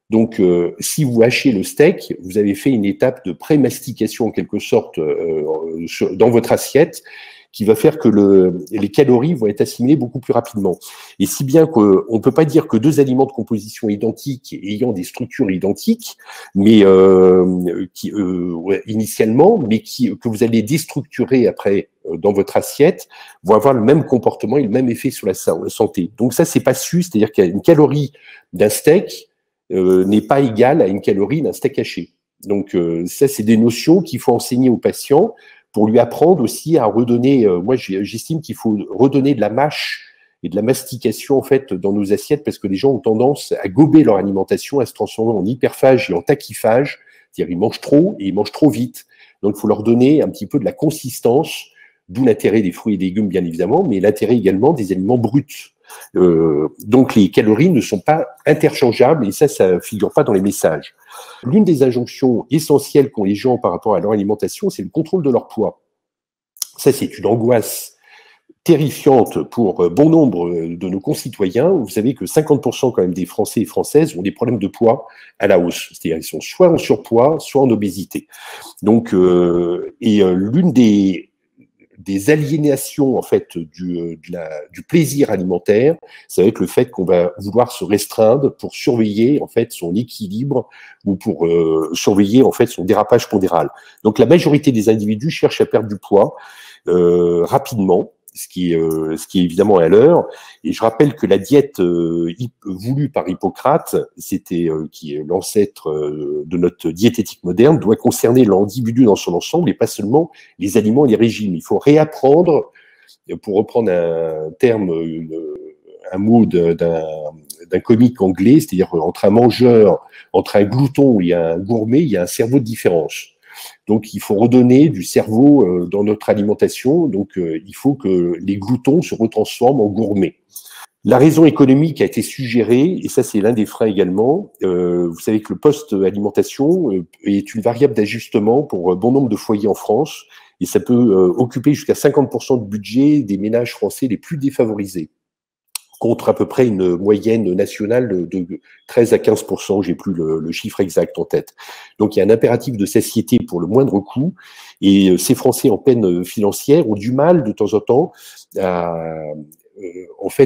O: Donc, si vous hachez le steak, vous avez fait une étape de pré-mastication, en quelque sorte, dans votre assiette, qui va faire que les calories vont être assimilées beaucoup plus rapidement. Et si bien qu'on ne peut pas dire que deux aliments de composition identiques, ayant des structures identiques, mais initialement, mais que vous allez déstructurer après dans votre assiette, vont avoir le même comportement et le même effet sur la santé. Donc ça, c'est pas su, c'est-à-dire qu'une calorie d'un steak n'est pas égale à une calorie d'un steak haché. Donc ça, c'est des notions qu'il faut enseigner aux patients pour lui apprendre aussi à redonner, moi j'estime qu'il faut redonner de la mâche et de la mastication en fait dans nos assiettes parce que les gens ont tendance à gober leur alimentation, à se transformer en hyperphage et en tachyphage, c'est-à-dire ils mangent trop et ils mangent trop vite. Donc il faut leur donner un petit peu de la consistance, d'où l'intérêt des fruits et légumes bien évidemment, mais l'intérêt également des aliments bruts. Donc les calories ne sont pas interchangeables et ça figure pas dans les messages. L'une des injonctions essentielles qu'ont les gens par rapport à leur alimentation, c'est le contrôle de leur poids. Ça, c'est une angoisse terrifiante pour bon nombre de nos concitoyens. Vous savez que 50% quand même des Français et Françaises ont des problèmes de poids à la hausse. C'est-à-dire qu'ils sont soit en surpoids, soit en obésité. Donc, l'une des des aliénations en fait du plaisir alimentaire. Ça va être le fait qu'on va vouloir se restreindre pour surveiller en fait son équilibre ou pour surveiller en fait son dérapage pondéral. Donc la majorité des individus cherchent à perdre du poids rapidement, ce qui est évidemment à l'heure. Et je rappelle que la diète voulue par Hippocrate, c'était qui est l'ancêtre de notre diététique moderne, doit concerner l'individu dans son ensemble et pas seulement les aliments et les régimes. Il faut réapprendre, pour reprendre un terme, un mot d'un comique anglais, c'est-à-dire entre un mangeur, entre un glouton et un gourmet, il y a un cerveau de différence. Donc, il faut redonner du cerveau dans notre alimentation. Donc, il faut que les gloutons se retransforment en gourmets. La raison économique a été suggérée, et ça, c'est l'un des freins également. Vous savez que le post-alimentation est une variable d'ajustement pour bon nombre de foyers en France, et ça peut occuper jusqu'à 50% du budget des ménages français les plus défavorisés, contre à peu près une moyenne nationale de 13 à 15%, j'ai plus le chiffre exact en tête. Donc il y a un impératif de satiété pour le moindre coût, et ces Français en peine financière ont du mal de temps en temps à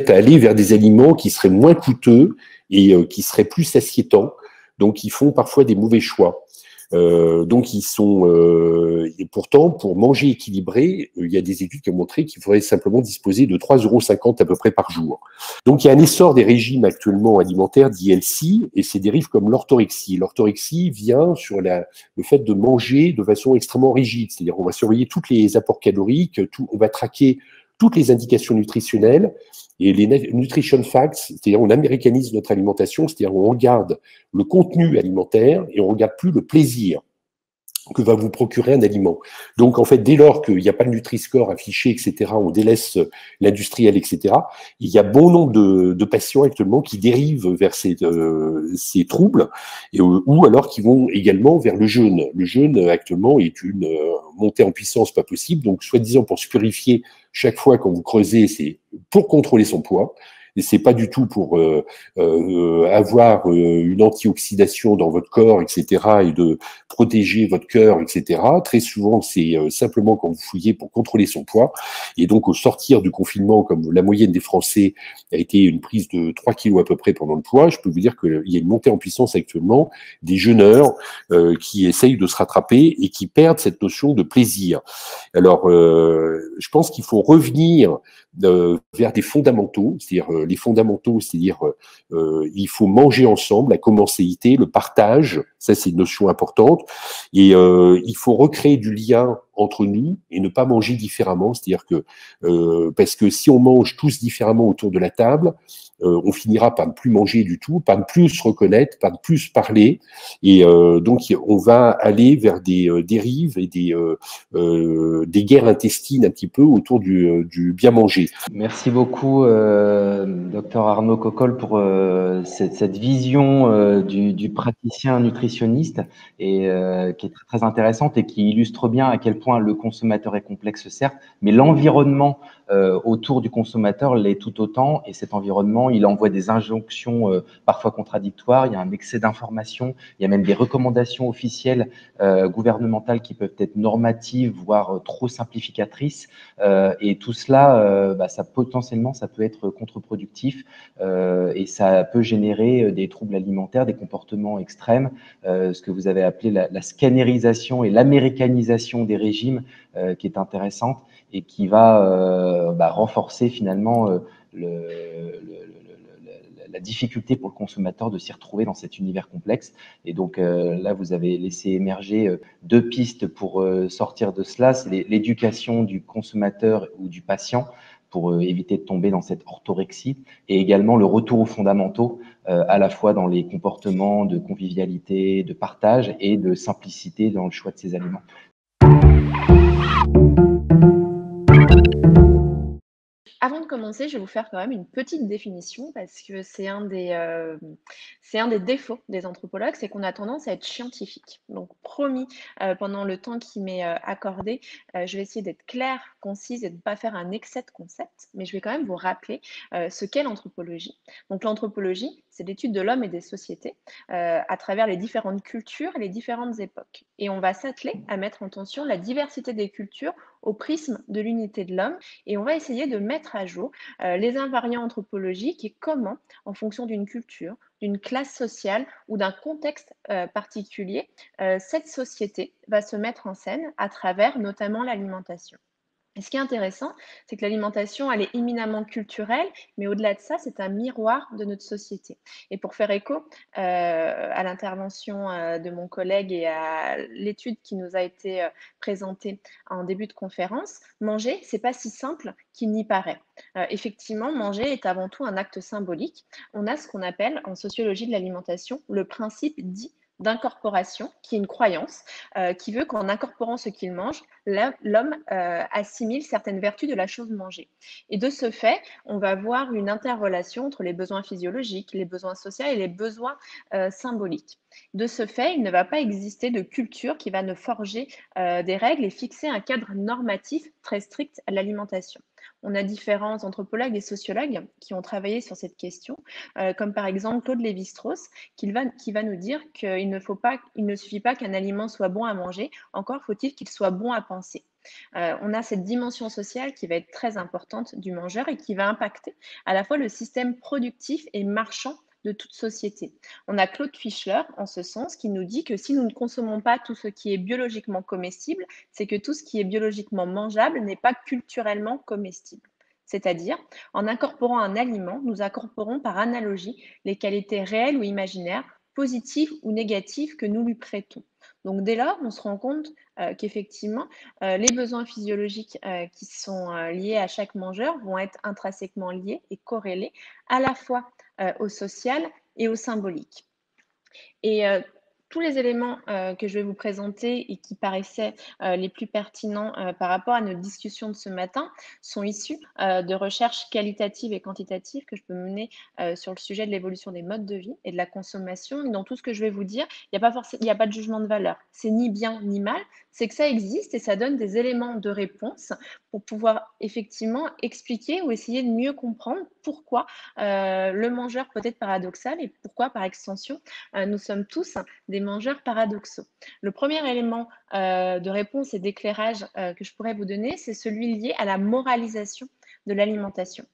O: aller vers des aliments qui seraient moins coûteux et qui seraient plus satiétants. Donc ils font parfois des mauvais choix. Donc ils sont et pourtant pour manger équilibré, il y a des études qui ont montré qu'il faudrait simplement disposer de 3,50 € à peu près par jour. Donc il y a un essor des régimes actuellement alimentaires dits healthy et ces dérives comme l'orthorexie. L'orthorexie vient sur le fait de manger de façon extrêmement rigide, c'est-à-dire on va surveiller tous les apports caloriques, on va traquer toutes les indications nutritionnelles. Et les nutrition facts, c'est-à-dire on américanise notre alimentation, c'est-à-dire on regarde le contenu alimentaire et on regarde plus le plaisir que va vous procurer un aliment. Donc en fait, dès lors qu'il n'y a pas de Nutri-Score affiché, etc., on délaisse l'industriel, etc., il y a bon nombre de patients actuellement qui dérivent vers ces troubles, ou alors qui vont également vers le jeûne. Le jeûne actuellement est une montée en puissance pas possible, donc soi-disant pour se purifier chaque fois quand vous creusez, c'est pour contrôler son poids. Et c'est pas du tout pour avoir une antioxydation dans votre corps, etc., et de protéger votre cœur, etc. Très souvent, c'est simplement quand vous fouillez pour contrôler son poids. Et donc, au sortir du confinement, comme la moyenne des Français a été une prise de 3 kilos à peu près pendant le poids, je peux vous dire qu'il y a une montée en puissance actuellement des jeûneurs qui essayent de se rattraper et qui perdent cette notion de plaisir. Alors, je pense qu'il faut revenir vers des fondamentaux, c'est-à-dire les fondamentaux, c'est-à-dire il faut manger ensemble, la commenséité, le partage, ça c'est une notion importante, et il faut recréer du lien entre nous et ne pas manger différemment, c'est-à-dire que parce que si on mange tous différemment autour de la table, on finira par ne plus manger du tout, par ne plus se reconnaître, par ne plus se parler, et donc on va aller vers des dérives et des guerres intestines un petit peu autour du bien manger.
B: Merci beaucoup, Dr Arnaud Cocolle, pour cette vision du praticien nutritionniste et qui est très, très intéressante et qui illustre bien à quel point le consommateur est complexe, certes, mais l'environnement autour du consommateur l'est tout autant, et cet environnement, il envoie des injonctions parfois contradictoires, il y a un excès d'informations, il y a même des recommandations officielles gouvernementales qui peuvent être normatives, voire trop simplificatrices, et tout cela, ça potentiellement, ça peut être contre-productif et ça peut générer des troubles alimentaires, des comportements extrêmes, ce que vous avez appelé la scannerisation et l'américanisation des régimes, qui est intéressante et qui va renforcer finalement la difficulté pour le consommateur de s'y retrouver dans cet univers complexe. Et donc là, vous avez laissé émerger 2 pistes pour sortir de cela. C'est l'éducation du consommateur ou du patient pour éviter de tomber dans cette orthorexie, et également le retour aux fondamentaux, à la fois dans les comportements de convivialité, de partage et de simplicité dans le choix de ces aliments.
J: Avant de commencer, je vais vous faire quand même une petite définition parce que c'est un des défauts des anthropologues, c'est qu'on a tendance à être scientifique. Donc promis, pendant le temps qui m'est accordé, je vais essayer d'être claire, concise et de ne pas faire un excès de concepts, mais je vais quand même vous rappeler ce qu'est l'anthropologie. Donc l'anthropologie, c'est l'étude de l'homme et des sociétés à travers les différentes cultures et les différentes époques. Et on va s'atteler à mettre en tension la diversité des cultures au prisme de l'unité de l'homme et on va essayer de mettre à jour les invariants anthropologiques et comment, en fonction d'une culture, d'une classe sociale ou d'un contexte particulier, cette société va se mettre en scène à travers notamment l'alimentation. Et ce qui est intéressant, c'est que l'alimentation, elle est éminemment culturelle, mais au-delà de ça, c'est un miroir de notre société. Et pour faire écho à l'intervention de mon collègue et à l'étude qui nous a été présentée en début de conférence, manger, c'est pas si simple qu'il n'y paraît. Effectivement, manger est avant tout un acte symbolique. On a ce qu'on appelle en sociologie de l'alimentation le principe dit d'incorporation, qui est une croyance, qui veut qu'en incorporant ce qu'il mange, l'homme assimile certaines vertus de la chose mangée. Et de ce fait, on va voir une interrelation entre les besoins physiologiques, les besoins sociaux et les besoins symboliques. De ce fait, il ne va pas exister de culture qui va nous forger des règles et fixer un cadre normatif très strict à l'alimentation. On a différents anthropologues et sociologues qui ont travaillé sur cette question, comme par exemple Claude Lévi-Strauss, qui va nous dire qu'il ne suffit pas qu'un aliment soit bon à manger, encore faut-il qu'il soit bon à penser. On a cette dimension sociale qui va être très importante du mangeur et qui va impacter à la fois le système productif et marchand de toute société. On a Claude Fischler, en ce sens, qui nous dit que si nous ne consommons pas tout ce qui est biologiquement comestible, c'est que tout ce qui est biologiquement mangeable n'est pas culturellement comestible. C'est-à-dire, en incorporant un aliment, nous incorporons par analogie les qualités réelles ou imaginaires, positives ou négatives que nous lui prêtons. Donc dès lors, on se rend compte qu'effectivement, les besoins physiologiques qui sont liés à chaque mangeur vont être intrinsèquement liés et corrélés à la fois au social et au symbolique. Et tous les éléments que je vais vous présenter et qui paraissaient les plus pertinents par rapport à notre discussion de ce matin sont issus de recherches qualitatives et quantitatives que je peux mener sur le sujet de l'évolution des modes de vie et de la consommation. Et dans tout ce que je vais vous dire, il n'y a pas de jugement de valeur. C'est ni bien ni mal, c'est que ça existe et ça donne des éléments de réponse pour pouvoir effectivement expliquer ou essayer de mieux comprendre pourquoi le mangeur peut être paradoxal et pourquoi, par extension, nous sommes tous des mangeurs paradoxaux. Le premier élément de réponse et d'éclairage que je pourrais vous donner, c'est celui lié à la moralisation de l'alimentation.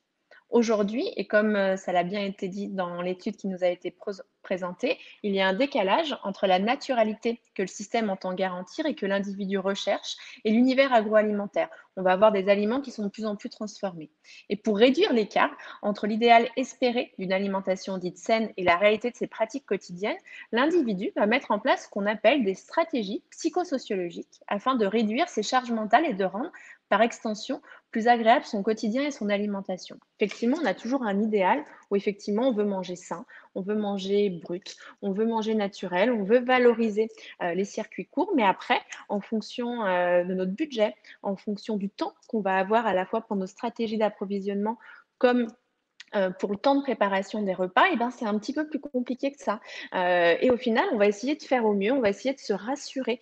J: Aujourd'hui, et comme ça l'a bien été dit dans l'étude qui nous a été présentée, il y a un décalage entre la naturalité que le système entend garantir et que l'individu recherche et l'univers agroalimentaire. On va avoir des aliments qui sont de plus en plus transformés. Et pour réduire l'écart entre l'idéal espéré d'une alimentation dite saine et la réalité de ses pratiques quotidiennes, l'individu va mettre en place ce qu'on appelle des stratégies psychosociologiques afin de réduire ses charges mentales et de rendre, par extension, plus agréable son quotidien et son alimentation. Effectivement, on a toujours un idéal où effectivement on veut manger sain, on veut manger brut, on veut manger naturel, on veut valoriser les circuits courts, mais après, en fonction de notre budget, en fonction du temps qu'on va avoir à la fois pour nos stratégies d'approvisionnement comme pour le temps de préparation des repas, et ben, c'est un petit peu plus compliqué que ça. Et au final, on va essayer de faire au mieux, on va essayer de se rassurer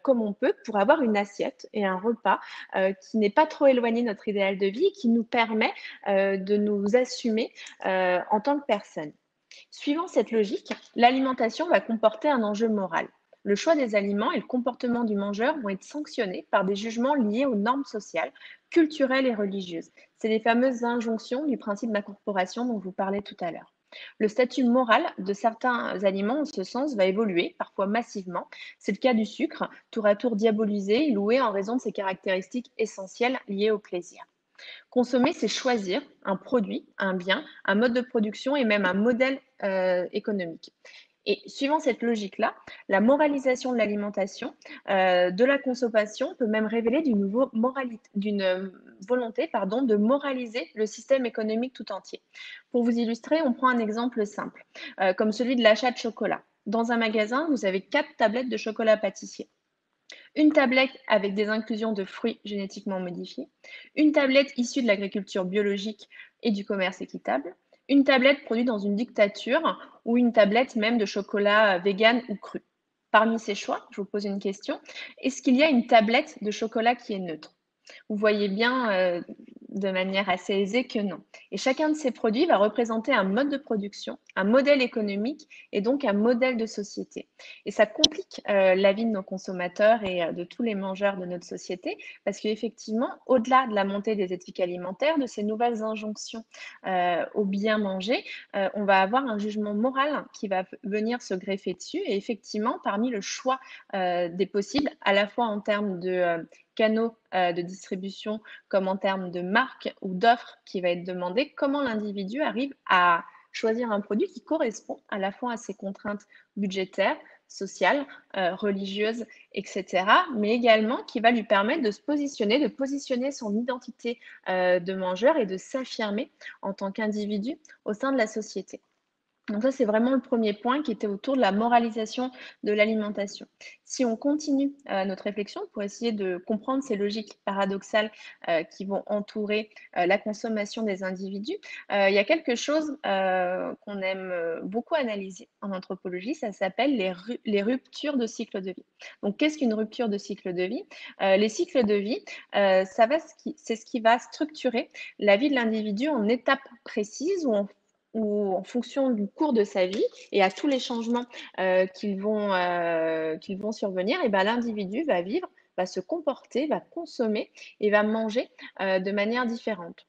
J: comme on peut pour avoir une assiette et un repas qui n'est pas trop éloigné de notre idéal de vie et qui nous permet de nous assumer en tant que personne. Suivant cette logique, l'alimentation va comporter un enjeu moral. Le choix des aliments et le comportement du mangeur vont être sanctionnés par des jugements liés aux normes sociales, culturelles et religieuses. C'est les fameuses injonctions du principe d'incorporation dont je vous parlais tout à l'heure. Le statut moral de certains aliments, en ce sens, va évoluer, parfois massivement. C'est le cas du sucre, tour à tour diabolisé et loué en raison de ses caractéristiques essentielles liées au plaisir. Consommer, c'est choisir un produit, un bien, un mode de production et même un modèle économique. Et suivant cette logique-là, la moralisation de l'alimentation, de la consommation peut même révéler d'une volonté de moraliser le système économique tout entier. Pour vous illustrer, on prend un exemple simple, comme celui de l'achat de chocolat. Dans un magasin, vous avez 4 tablettes de chocolat pâtissier. Une tablette avec des inclusions de fruits génétiquement modifiés, une tablette issue de l'agriculture biologique et du commerce équitable, une tablette produite dans une dictature ou une tablette même de chocolat vegan ou cru. Parmi ces choix, je vous pose une question. Est-ce qu'il y a une tablette de chocolat qui est neutre? Vous voyez bien de manière assez aisée que non. Et chacun de ces produits va représenter un mode de production, un modèle économique et donc un modèle de société. Et ça complique la vie de nos consommateurs et de tous les mangeurs de notre société parce qu'effectivement, au-delà de la montée des éthiques alimentaires, de ces nouvelles injonctions au bien manger, on va avoir un jugement moral qui va venir se greffer dessus. Et effectivement, parmi le choix des possibles, à la fois en termes de canaux de distribution comme en termes de marques ou d'offres qui va être demandé, comment l'individu arrive à choisir un produit qui correspond à la fois à ses contraintes budgétaires, sociales, religieuses, etc., mais également qui va lui permettre de positionner son identité de mangeur et de s'affirmer en tant qu'individu au sein de la société. Donc ça, c'est vraiment le premier point qui était autour de la moralisation de l'alimentation. Si on continue notre réflexion pour essayer de comprendre ces logiques paradoxales qui vont entourer la consommation des individus, il y a quelque chose qu'on aime beaucoup analyser en anthropologie, ça s'appelle les ruptures de cycle de vie. Donc, qu'est-ce qu'une rupture de cycle de vie? Les cycles de vie, c'est ce qui va structurer la vie de l'individu en étapes précises ou en fonction du cours de sa vie et à tous les changements qu'ils vont survenir, et ben, l'individu va vivre, va se comporter, va consommer et va manger de manière différente.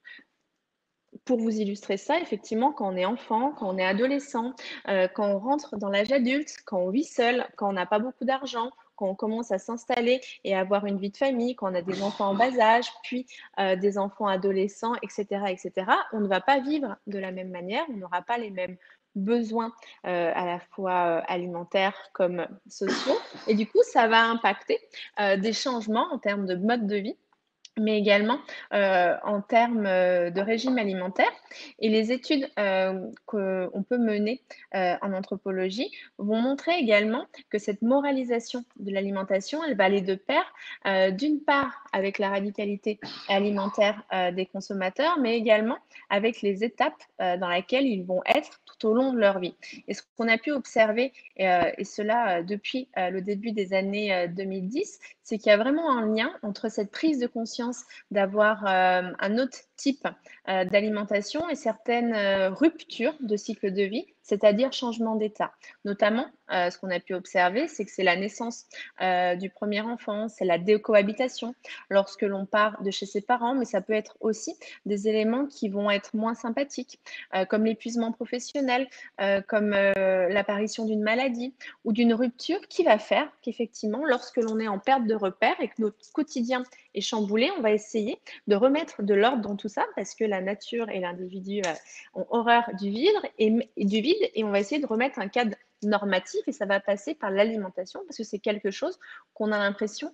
J: Pour vous illustrer ça, effectivement, quand on est enfant, quand on est adolescent, quand on rentre dans l'âge adulte, quand on vit seul, quand on n'a pas beaucoup d'argent, quand on commence à s'installer et à avoir une vie de famille, quand on a des enfants en bas âge, puis des enfants adolescents, etc., on ne va pas vivre de la même manière, on n'aura pas les mêmes besoins à la fois alimentaires comme sociaux. Et du coup, ça va impacter des changements en termes de mode de vie, mais également en termes de régime alimentaire. Et les études qu'on peut mener en anthropologie vont montrer également que cette moralisation de l'alimentation, elle va aller de pair, d'une part avec la radicalité alimentaire des consommateurs, mais également avec les étapes dans lesquelles ils vont être tout au long de leur vie. Et ce qu'on a pu observer, et cela depuis le début des années 2010, c'est qu'il y a vraiment un lien entre cette prise de conscience d'avoir un autre type d'alimentation et certaines ruptures de cycle de vie, c'est-à-dire changement d'état. Notamment, ce qu'on a pu observer, c'est que c'est la naissance du premier enfant, c'est la décohabitation lorsque l'on part de chez ses parents, mais ça peut être aussi des éléments qui vont être moins sympathiques, comme l'épuisement professionnel, comme l'apparition d'une maladie ou d'une rupture qui va faire qu'effectivement, lorsque l'on est en perte de repères et que notre quotidien est chamboulé, on va essayer de remettre de l'ordre dans tout ça parce que la nature et l'individu ont horreur du vide et on va essayer de remettre un cadre normatif et ça va passer par l'alimentation parce que c'est quelque chose qu'on a l'impression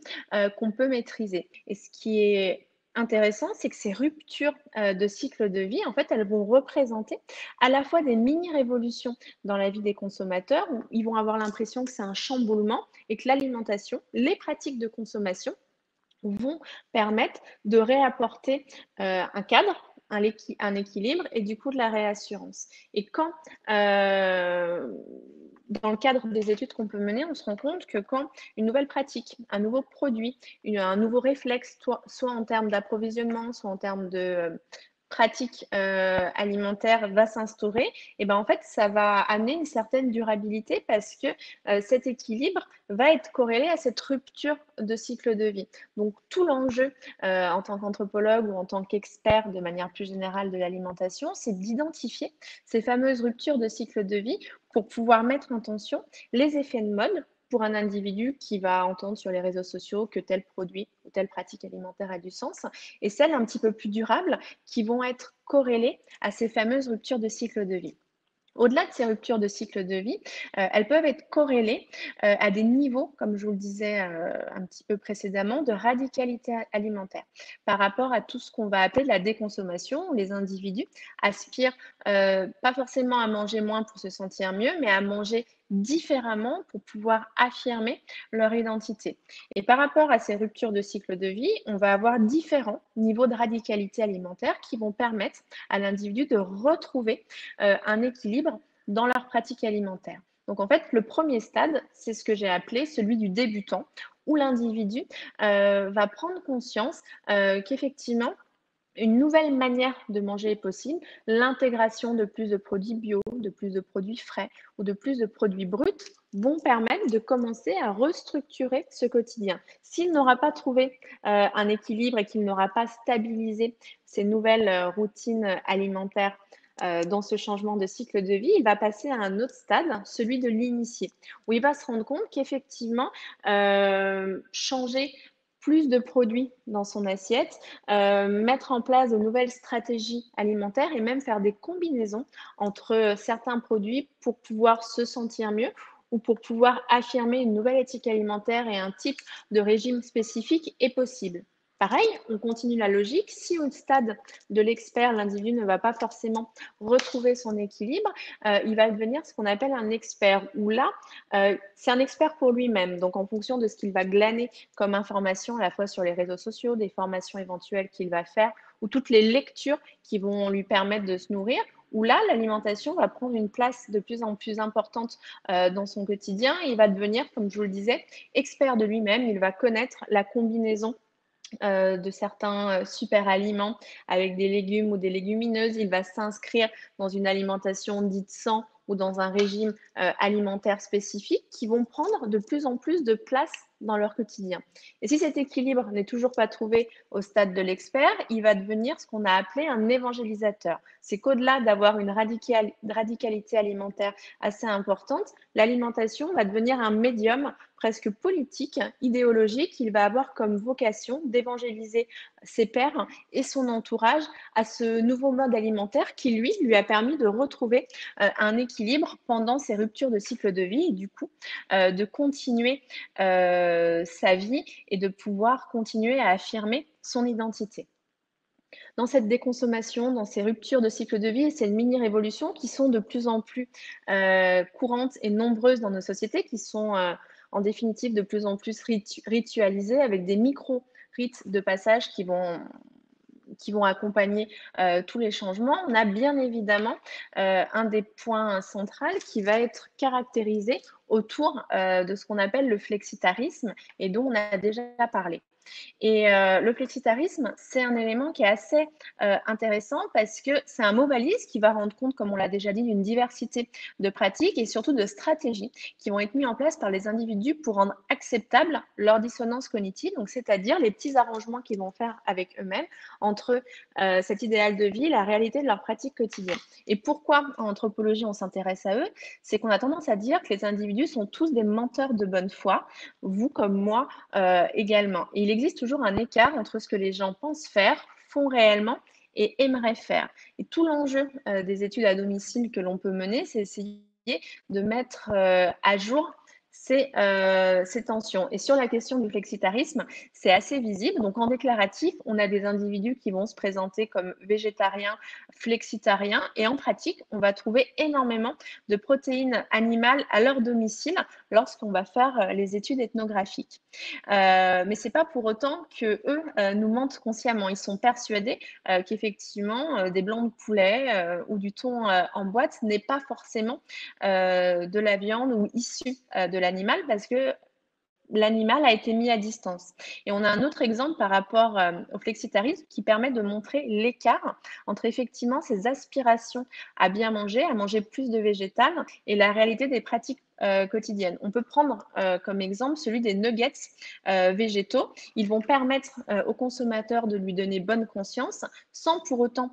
J: qu'on peut maîtriser. Et ce qui est intéressant, c'est que ces ruptures de cycle de vie, en fait, elles vont représenter à la fois des mini-révolutions dans la vie des consommateurs où ils vont avoir l'impression que c'est un chamboulement et que l'alimentation, les pratiques de consommation vont permettre de réapporter un cadre, un équilibre et du coup de la réassurance. Et quand, dans le cadre des études qu'on peut mener, on se rend compte que quand une nouvelle pratique, un nouveau produit, un nouveau réflexe, soit en termes d'approvisionnement, soit en termes de pratique alimentaire va s'instaurer, et ben en fait ça va amener une certaine durabilité parce que cet équilibre va être corrélé à cette rupture de cycle de vie. Donc tout l'enjeu en tant qu'anthropologue ou en tant qu'expert de manière plus générale de l'alimentation, c'est d'identifier ces fameuses ruptures de cycle de vie pour pouvoir mettre en tension les effets de mode pour un individu qui va entendre sur les réseaux sociaux que tel produit ou telle pratique alimentaire a du sens, et celles un petit peu plus durables qui vont être corrélées à ces fameuses ruptures de cycle de vie. Au-delà de ces ruptures de cycle de vie, elles peuvent être corrélées à des niveaux, comme je vous le disais un petit peu précédemment, de radicalité alimentaire par rapport à tout ce qu'on va appeler la déconsommation, où les individus aspirent pas forcément à manger moins pour se sentir mieux, mais à manger différemment pour pouvoir affirmer leur identité. Et par rapport à ces ruptures de cycle de vie, on va avoir différents niveaux de radicalité alimentaire qui vont permettre à l'individu de retrouver un équilibre dans leur pratique alimentaire. Donc en fait, le premier stade, c'est ce que j'ai appelé celui du débutant, où l'individu va prendre conscience qu'effectivement, une nouvelle manière de manger est possible, l'intégration de plus de produits bio, de plus de produits frais ou de plus de produits bruts vont permettre de commencer à restructurer ce quotidien. S'il n'aura pas trouvé un équilibre et qu'il n'aura pas stabilisé ces nouvelles routines alimentaires dans ce changement de cycle de vie, il va passer à un autre stade, celui de l'initié, où il va se rendre compte qu'effectivement, changer plus de produits dans son assiette, mettre en place de nouvelles stratégies alimentaires et même faire des combinaisons entre certains produits pour pouvoir se sentir mieux ou pour pouvoir affirmer une nouvelle éthique alimentaire et un type de régime spécifique est possible. Pareil, on continue la logique. Si au stade de l'expert, l'individu ne va pas forcément retrouver son équilibre, il va devenir ce qu'on appelle un expert, où là, c'est un expert pour lui-même. Donc, en fonction de ce qu'il va glaner comme information, à la fois sur les réseaux sociaux, des formations éventuelles qu'il va faire, ou toutes les lectures qui vont lui permettre de se nourrir, où là, l'alimentation va prendre une place de plus en plus importante dans son quotidien. Et il va devenir, comme je vous le disais, expert de lui-même. Il va connaître la combinaison de certains super aliments avec des légumes ou des légumineuses. Il va s'inscrire dans une alimentation dite sans ou dans un régime alimentaire spécifique qui vont prendre de plus en plus de place dans leur quotidien. Et si cet équilibre n'est toujours pas trouvé au stade de l'expert, il va devenir ce qu'on a appelé un évangélisateur. C'est qu'au-delà d'avoir une radicalité alimentaire assez importante, l'alimentation va devenir un médium presque politique, idéologique. Il va avoir comme vocation d'évangéliser ses pairs et son entourage à ce nouveau mode alimentaire qui, lui a permis de retrouver un équilibre pendant ces ruptures de cycle de vie et du coup, de continuer sa vie et de pouvoir continuer à affirmer son identité. Dans cette déconsommation, dans ces ruptures de cycle de vie et ces mini-révolutions qui sont de plus en plus courantes et nombreuses dans nos sociétés, qui sont en définitive de plus en plus ritualisées avec des micro-rites de passage qui vont accompagner tous les changements, on a bien évidemment un des points centraux qui va être caractérisé autour de ce qu'on appelle le flexitarisme et dont on a déjà parlé. Et le flexitarisme, c'est un élément qui est assez intéressant parce que c'est un mot valise qui va rendre compte, comme on l'a déjà dit, d'une diversité de pratiques et surtout de stratégies qui vont être mises en place par les individus pour rendre acceptable leur dissonance cognitive, donc c'est-à-dire les petits arrangements qu'ils vont faire avec eux-mêmes entre cet idéal de vie et la réalité de leur pratique quotidienne. Et pourquoi en anthropologie on s'intéresse à eux? C'est qu'on a tendance à dire que les individus sont tous des menteurs de bonne foi, vous comme moi également. Et il existe toujours un écart entre ce que les gens pensent faire, font réellement et aimeraient faire. Et tout l'enjeu des études à domicile que l'on peut mener, c'est essayer de mettre à jour ces tensions. Et sur la question du flexitarisme, c'est assez visible. Donc en déclaratif, on a des individus qui vont se présenter comme végétariens, flexitariens, et en pratique, on va trouver énormément de protéines animales à leur domicile lorsqu'on va faire les études ethnographiques. Mais c'est pas pour autant que eux nous mentent consciemment. Ils sont persuadés qu'effectivement, des blancs de poulet ou du thon en boîte n'est pas forcément de la viande ou issu de l'animal parce que l'animal a été mis à distance. Et on a un autre exemple par rapport au flexitarisme qui permet de montrer l'écart entre effectivement ces aspirations à bien manger, à manger plus de végétal et la réalité des pratiques quotidiennes. On peut prendre comme exemple celui des nuggets végétaux. Ils vont permettre au consommateur de lui donner bonne conscience sans pour autant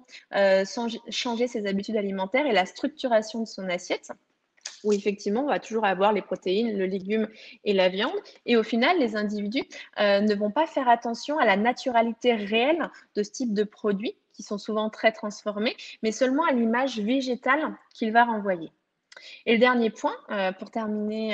J: changer ses habitudes alimentaires et la structuration de son assiette, où effectivement, on va toujours avoir les protéines, le légume et la viande. Et au final, les individus ne vont pas faire attention à la naturalité réelle de ce type de produits, qui sont souvent très transformés, mais seulement à l'image végétale qu'il va renvoyer. Et le dernier point, pour terminer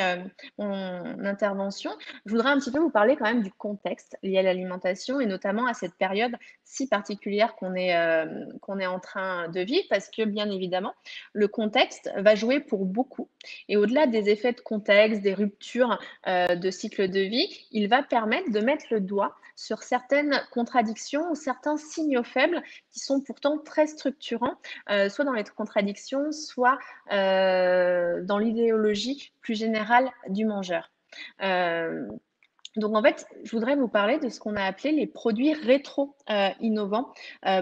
J: mon intervention, je voudrais un petit peu vous parler quand même du contexte lié à l'alimentation et notamment à cette période si particulière qu'on est en train de vivre parce que bien évidemment, le contexte va jouer pour beaucoup. Et au-delà des effets de contexte, des ruptures de cycle de vie, il va permettre de mettre le doigt sur certaines contradictions ou certains signaux faibles qui sont pourtant très structurants, soit dans les contradictions, soit dans l'idéologie plus générale du mangeur. Donc en fait, je voudrais vous parler de ce qu'on a appelé les produits rétro-innovants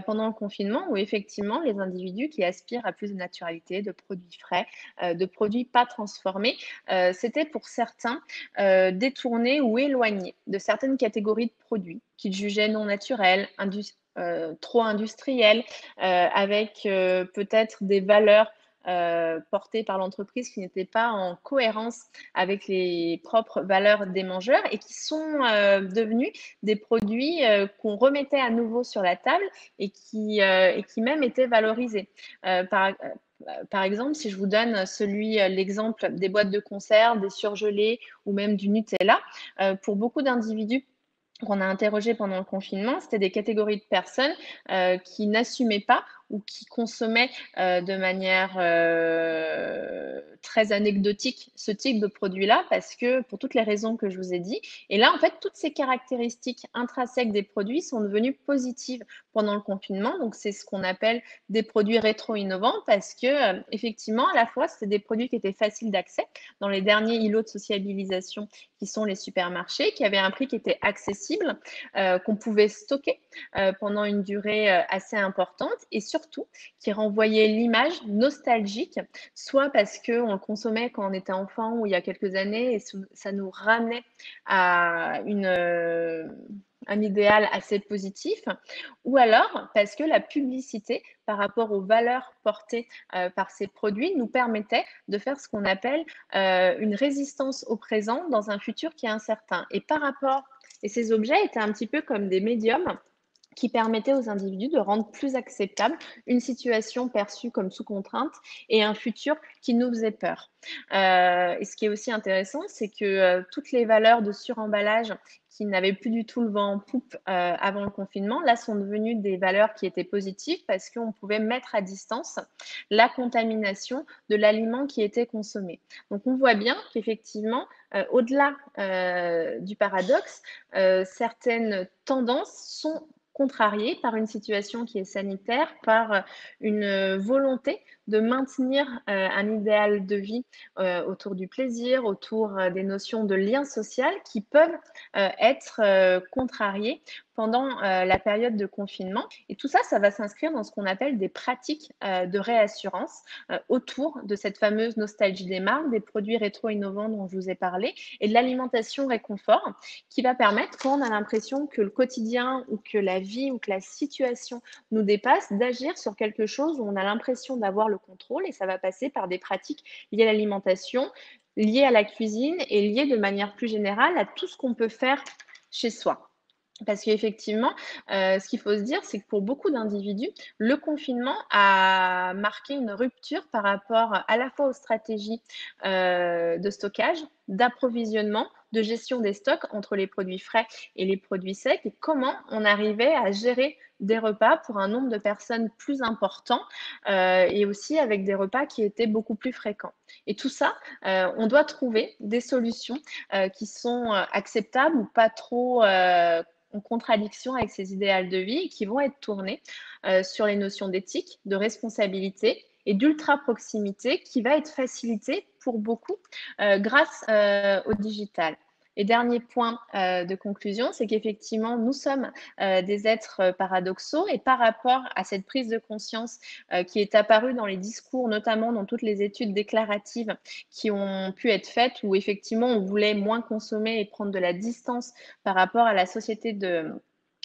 J: pendant le confinement, où effectivement les individus qui aspirent à plus de naturalité, de produits frais, de produits pas transformés, c'était pour certains détournés ou éloignés de certaines catégories de produits qu'ils jugeaient non naturels, trop industriels, avec peut-être des valeurs portées par l'entreprise qui n'étaient pas en cohérence avec les propres valeurs des mangeurs et qui sont devenus des produits qu'on remettait à nouveau sur la table et qui même étaient valorisés. Par exemple, si je vous donne l'exemple des boîtes de conserve, des surgelés ou même du Nutella, pour beaucoup d'individus qu'on a interrogés pendant le confinement, c'était des catégories de personnes qui n'assumaient pas ou qui consommaient de manière très anecdotique ce type de produit-là, parce que pour toutes les raisons que je vous ai dit. Et là, en fait, toutes ces caractéristiques intrinsèques des produits sont devenues positives pendant le confinement. Donc, c'est ce qu'on appelle des produits rétro-innovants, parce que effectivement, à la fois, c'était des produits qui étaient faciles d'accès dans les derniers îlots de sociabilisation qui sont les supermarchés, qui avaient un prix qui était accessible, qu'on pouvait stocker pendant une durée assez importante et surtout qui renvoyait l'image nostalgique, soit parce qu'on le consommait quand on était enfant ou il y a quelques années et ça nous ramenait à un idéal assez positif, ou alors parce que la publicité par rapport aux valeurs portées par ces produits nous permettait de faire ce qu'on appelle une résistance au présent dans un futur qui est incertain. Et ces objets étaient un petit peu comme des médiums qui permettaient aux individus de rendre plus acceptable une situation perçue comme sous contrainte et un futur qui nous faisait peur. Et ce qui est aussi intéressant, c'est que toutes les valeurs de suremballage qui n'avaient plus du tout le vent en poupe avant le confinement, là sont devenues des valeurs qui étaient positives parce qu'on pouvait mettre à distance la contamination de l'aliment qui était consommé. Donc on voit bien qu'effectivement, au-delà du paradoxe, certaines tendances sont contrariées par une situation qui est sanitaire, par une volonté de maintenir un idéal de vie autour du plaisir, autour des notions de lien social qui peuvent être contrariées pendant la période de confinement. Et tout ça, ça va s'inscrire dans ce qu'on appelle des pratiques de réassurance autour de cette fameuse nostalgie des marques, des produits rétro-innovants dont je vous ai parlé, et de l'alimentation réconfort qui va permettre, quand on a l'impression que le quotidien ou que la vie ou que la situation nous dépasse, d'agir sur quelque chose où on a l'impression d'avoir le contrôle, et ça va passer par des pratiques liées à l'alimentation, liées à la cuisine et liées de manière plus générale à tout ce qu'on peut faire chez soi. Parce qu'effectivement, ce qu'il faut se dire, c'est que pour beaucoup d'individus, le confinement a marqué une rupture par rapport à la fois aux stratégies de stockage, d'approvisionnement, de gestion des stocks entre les produits frais et les produits secs, et comment on arrivait à gérer des repas pour un nombre de personnes plus important et aussi avec des repas qui étaient beaucoup plus fréquents. Et tout ça, on doit trouver des solutions qui sont acceptables ou pas trop en contradiction avec ces idéaux de vie et qui vont être tournés sur les notions d'éthique, de responsabilité et d'ultra-proximité qui va être facilitée pour beaucoup grâce au digital. Et dernier point de conclusion, c'est qu'effectivement, nous sommes des êtres paradoxaux et par rapport à cette prise de conscience qui est apparue dans les discours, notamment dans toutes les études déclaratives qui ont pu être faites, où effectivement, on voulait moins consommer et prendre de la distance par rapport à la société de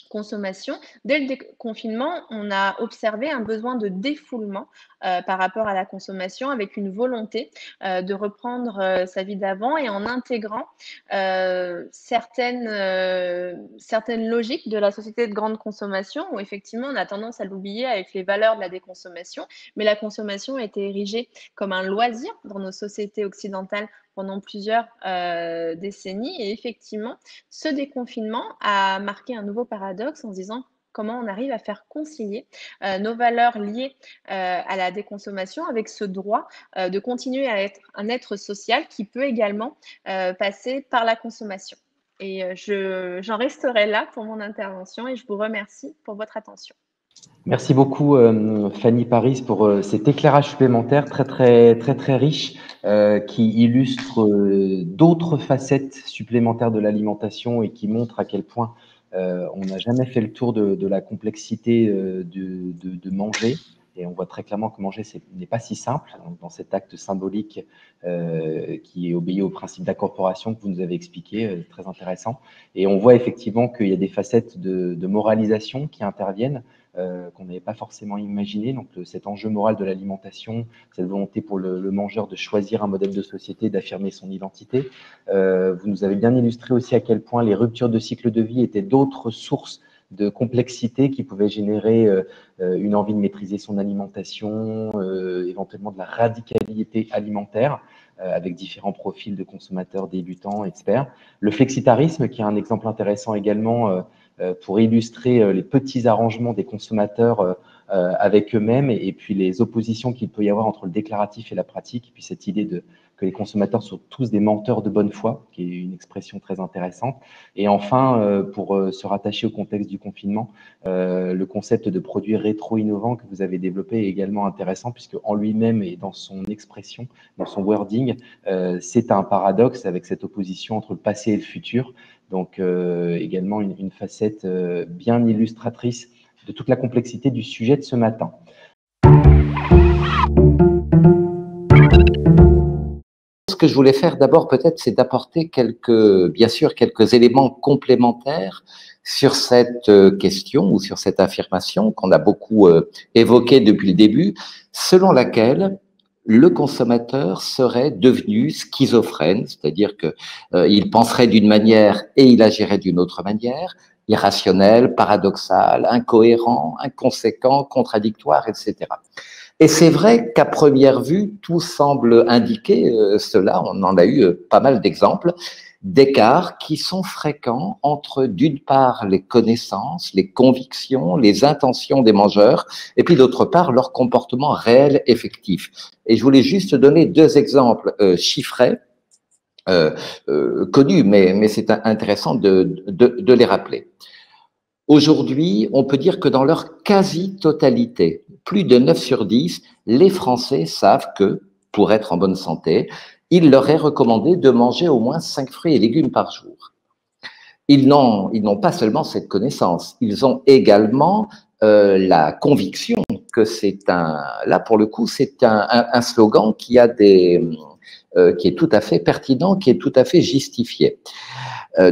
J: consommation. Dès le déconfinement, on a observé un besoin de défoulement par rapport à la consommation, avec une volonté de reprendre sa vie d'avant et en intégrant certaines logiques de la société de grande consommation, où effectivement on a tendance à l'oublier avec les valeurs de la déconsommation, mais la consommation a été érigée comme un loisir dans nos sociétés occidentales pendant plusieurs décennies. Et effectivement, ce déconfinement a marqué un nouveau paradoxe en se disant comment on arrive à faire concilier nos valeurs liées à la déconsommation avec ce droit de continuer à être un être social qui peut également passer par la consommation. Et j'en resterai là pour mon intervention et je vous remercie pour votre attention.
B: Merci beaucoup Fanny Paris pour cet éclairage supplémentaire très riche qui illustre d'autres facettes supplémentaires de l'alimentation et qui montre à quel point on n'a jamais fait le tour de la complexité de manger. Et on voit très clairement que manger n'est pas si simple dans cet acte symbolique qui obéit au principe d'incorporation que vous nous avez expliqué, très intéressant. Et on voit effectivement qu'il y a des facettes de moralisation qui interviennent, qu'on n'avait pas forcément imaginé. Donc cet enjeu moral de l'alimentation, cette volonté pour le mangeur de choisir un modèle de société, d'affirmer son identité. Vous nous avez bien illustré aussi à quel point les ruptures de cycle de vie étaient d'autres sources de complexité qui pouvaient générer une envie de maîtriser son alimentation, éventuellement de la radicalité alimentaire, avec différents profils de consommateurs débutants, experts. Le flexitarisme, qui est un exemple intéressant également pour illustrer les petits arrangements des consommateurs avec eux-mêmes et puis les oppositions qu'il peut y avoir entre le déclaratif et la pratique, et puis cette idée que les consommateurs sont tous des menteurs de bonne foi, qui est une expression très intéressante. Et enfin, pour se rattacher au contexte du confinement, le concept de produit rétro-innovant que vous avez développé est également intéressant, puisque en lui-même et dans son expression, dans son wording, c'est un paradoxe avec cette opposition entre le passé et le futur. Donc également une facette bien illustratrice de toute la complexité du sujet de ce matin.
P: Ce que je voulais faire d'abord peut-être, c'est d'apporter bien sûr quelques éléments complémentaires sur cette question ou sur cette affirmation qu'on a beaucoup évoquée depuis le début, selon laquelle le consommateur serait devenu schizophrène, c'est-à-dire qu'il penserait d'une manière et il agirait d'une autre manière, irrationnel, paradoxal, incohérent, inconséquent, contradictoire, etc. Et c'est vrai qu'à première vue, tout semble indiquer cela. On en a eu pas mal d'exemples, d'écarts qui sont fréquents entre, d'une part, les connaissances, les convictions, les intentions des mangeurs, et puis d'autre part, leur comportement réel, effectif. Et je voulais juste donner deux exemples chiffrés, connus, mais c'est intéressant de les rappeler. Aujourd'hui, on peut dire que dans leur quasi-totalité, plus de 9 sur 10, les Français savent que, pour être en bonne santé, il leur est recommandé de manger au moins 5 fruits et légumes par jour. Ils n'ont pas seulement cette connaissance, ils ont également la conviction que là pour le coup, c'est un slogan qui est tout à fait pertinent, qui est tout à fait justifié.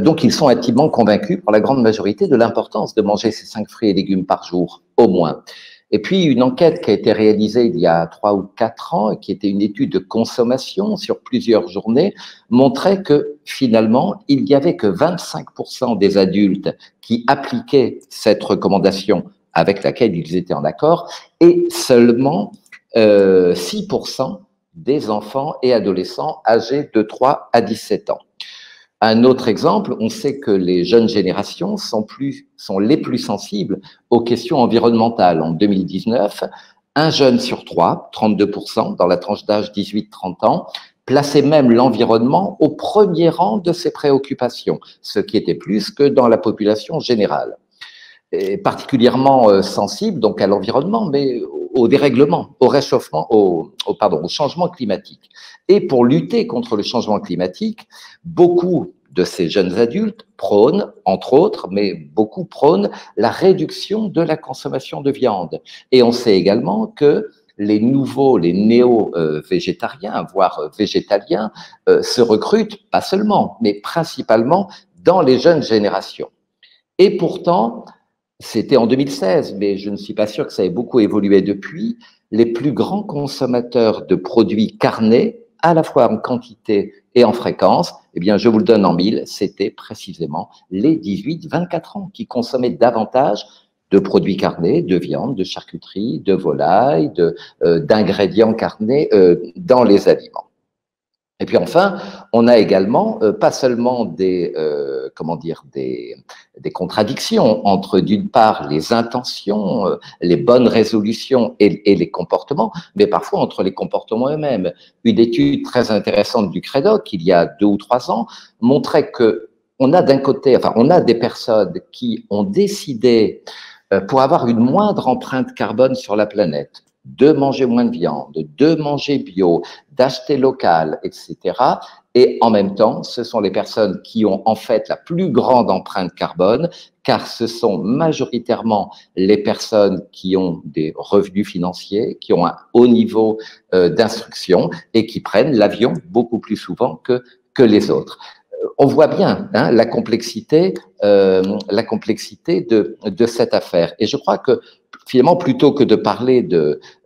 P: Donc, ils sont intimement convaincus, pour la grande majorité, de l'importance de manger ces 5 fruits et légumes par jour, au moins. Et puis, une enquête qui a été réalisée il y a 3 ou 4 ans, qui était une étude de consommation sur plusieurs journées, montrait que, finalement, il n'y avait que 25% des adultes qui appliquaient cette recommandation avec laquelle ils étaient en accord, et seulement 6% des enfants et adolescents âgés de 3 à 17 ans. Un autre exemple, on sait que les jeunes générations sont les plus sensibles aux questions environnementales. En 2019, un jeune sur 3, 32%, dans la tranche d'âge 18-30 ans, plaçait même l'environnement au premier rang de ses préoccupations, ce qui était plus que dans la population générale. Et particulièrement sensible donc à l'environnement, mais au dérèglement, au réchauffement, au changement climatique. Et pour lutter contre le changement climatique, beaucoup de ces jeunes adultes prônent, entre autres, mais beaucoup prônent la réduction de la consommation de viande. Et on sait également que les néo-végétariens, voire végétaliens, se recrutent, pas seulement, mais principalement dans les jeunes générations. Et pourtant, c'était en 2016, mais je ne suis pas sûr que ça ait beaucoup évolué depuis, les plus grands consommateurs de produits carnés, à la fois en quantité et en fréquence, eh bien, je vous le donne en mille, c'était précisément les 18-24 ans qui consommaient davantage de produits carnés, de viande, de charcuterie, de volaille, d'ingrédients carnés dans les aliments. Et puis enfin, on a également pas seulement des contradictions entre d'une part les intentions, les bonnes résolutions et les comportements, mais parfois entre les comportements eux-mêmes. Une étude très intéressante du Crédoc, il y a 2 ou 3 ans, montrait que on a d'un côté, on a des personnes qui ont décidé pour avoir une moindre empreinte carbone sur la planète, de manger moins de viande, de manger bio, d'acheter local, etc. Et en même temps, ce sont les personnes qui ont en fait la plus grande empreinte carbone, car ce sont majoritairement les personnes qui ont des revenus financiers, qui ont un haut niveau d'instruction et qui prennent l'avion beaucoup plus souvent que les autres. On voit bien hein, la complexité de cette affaire. Et je crois que finalement, plutôt que de parler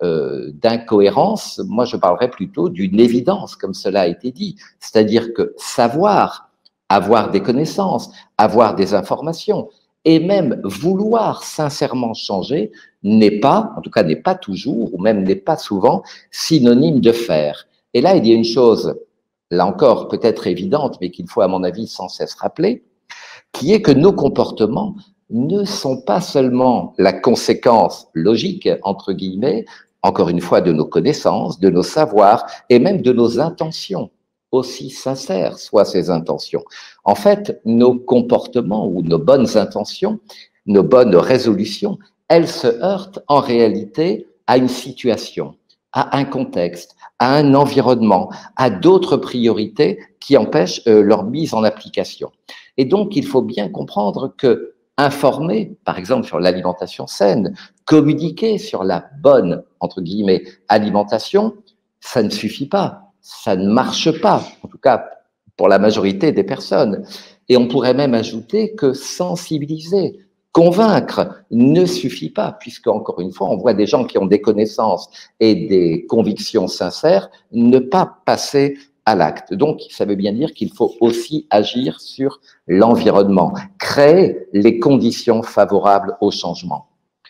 P: d'incohérence, moi je parlerais plutôt d'une évidence, comme cela a été dit. C'est-à-dire que savoir, avoir des connaissances, avoir des informations, et même vouloir sincèrement changer n'est pas, en tout cas n'est pas toujours, ou même n'est pas souvent, synonyme de faire. Et là, il y a une chose, là encore peut-être évidente, mais qu'il faut à mon avis sans cesse rappeler, qui est que nos comportements ne sont pas seulement la conséquence logique, entre guillemets, encore une fois, de nos connaissances, de nos savoirs et même de nos intentions, aussi sincères soient ces intentions. En fait, nos comportements ou nos bonnes intentions, nos bonnes résolutions, elles se heurtent en réalité à une situation, à un contexte, à un environnement, à d'autres priorités qui empêchent leur mise en application. Et donc, il faut bien comprendre que informer, par exemple, sur l'alimentation saine, communiquer sur la bonne, entre guillemets, alimentation, ça ne suffit pas, ça ne marche pas, en tout cas pour la majorité des personnes. Et on pourrait même ajouter que sensibiliser, convaincre ne suffit pas, puisque, encore une fois, on voit des gens qui ont des connaissances et des convictions sincères ne pas passer à l'acte. Donc, ça veut bien dire qu'il faut aussi agir sur l'environnement, créer les conditions favorables au changement.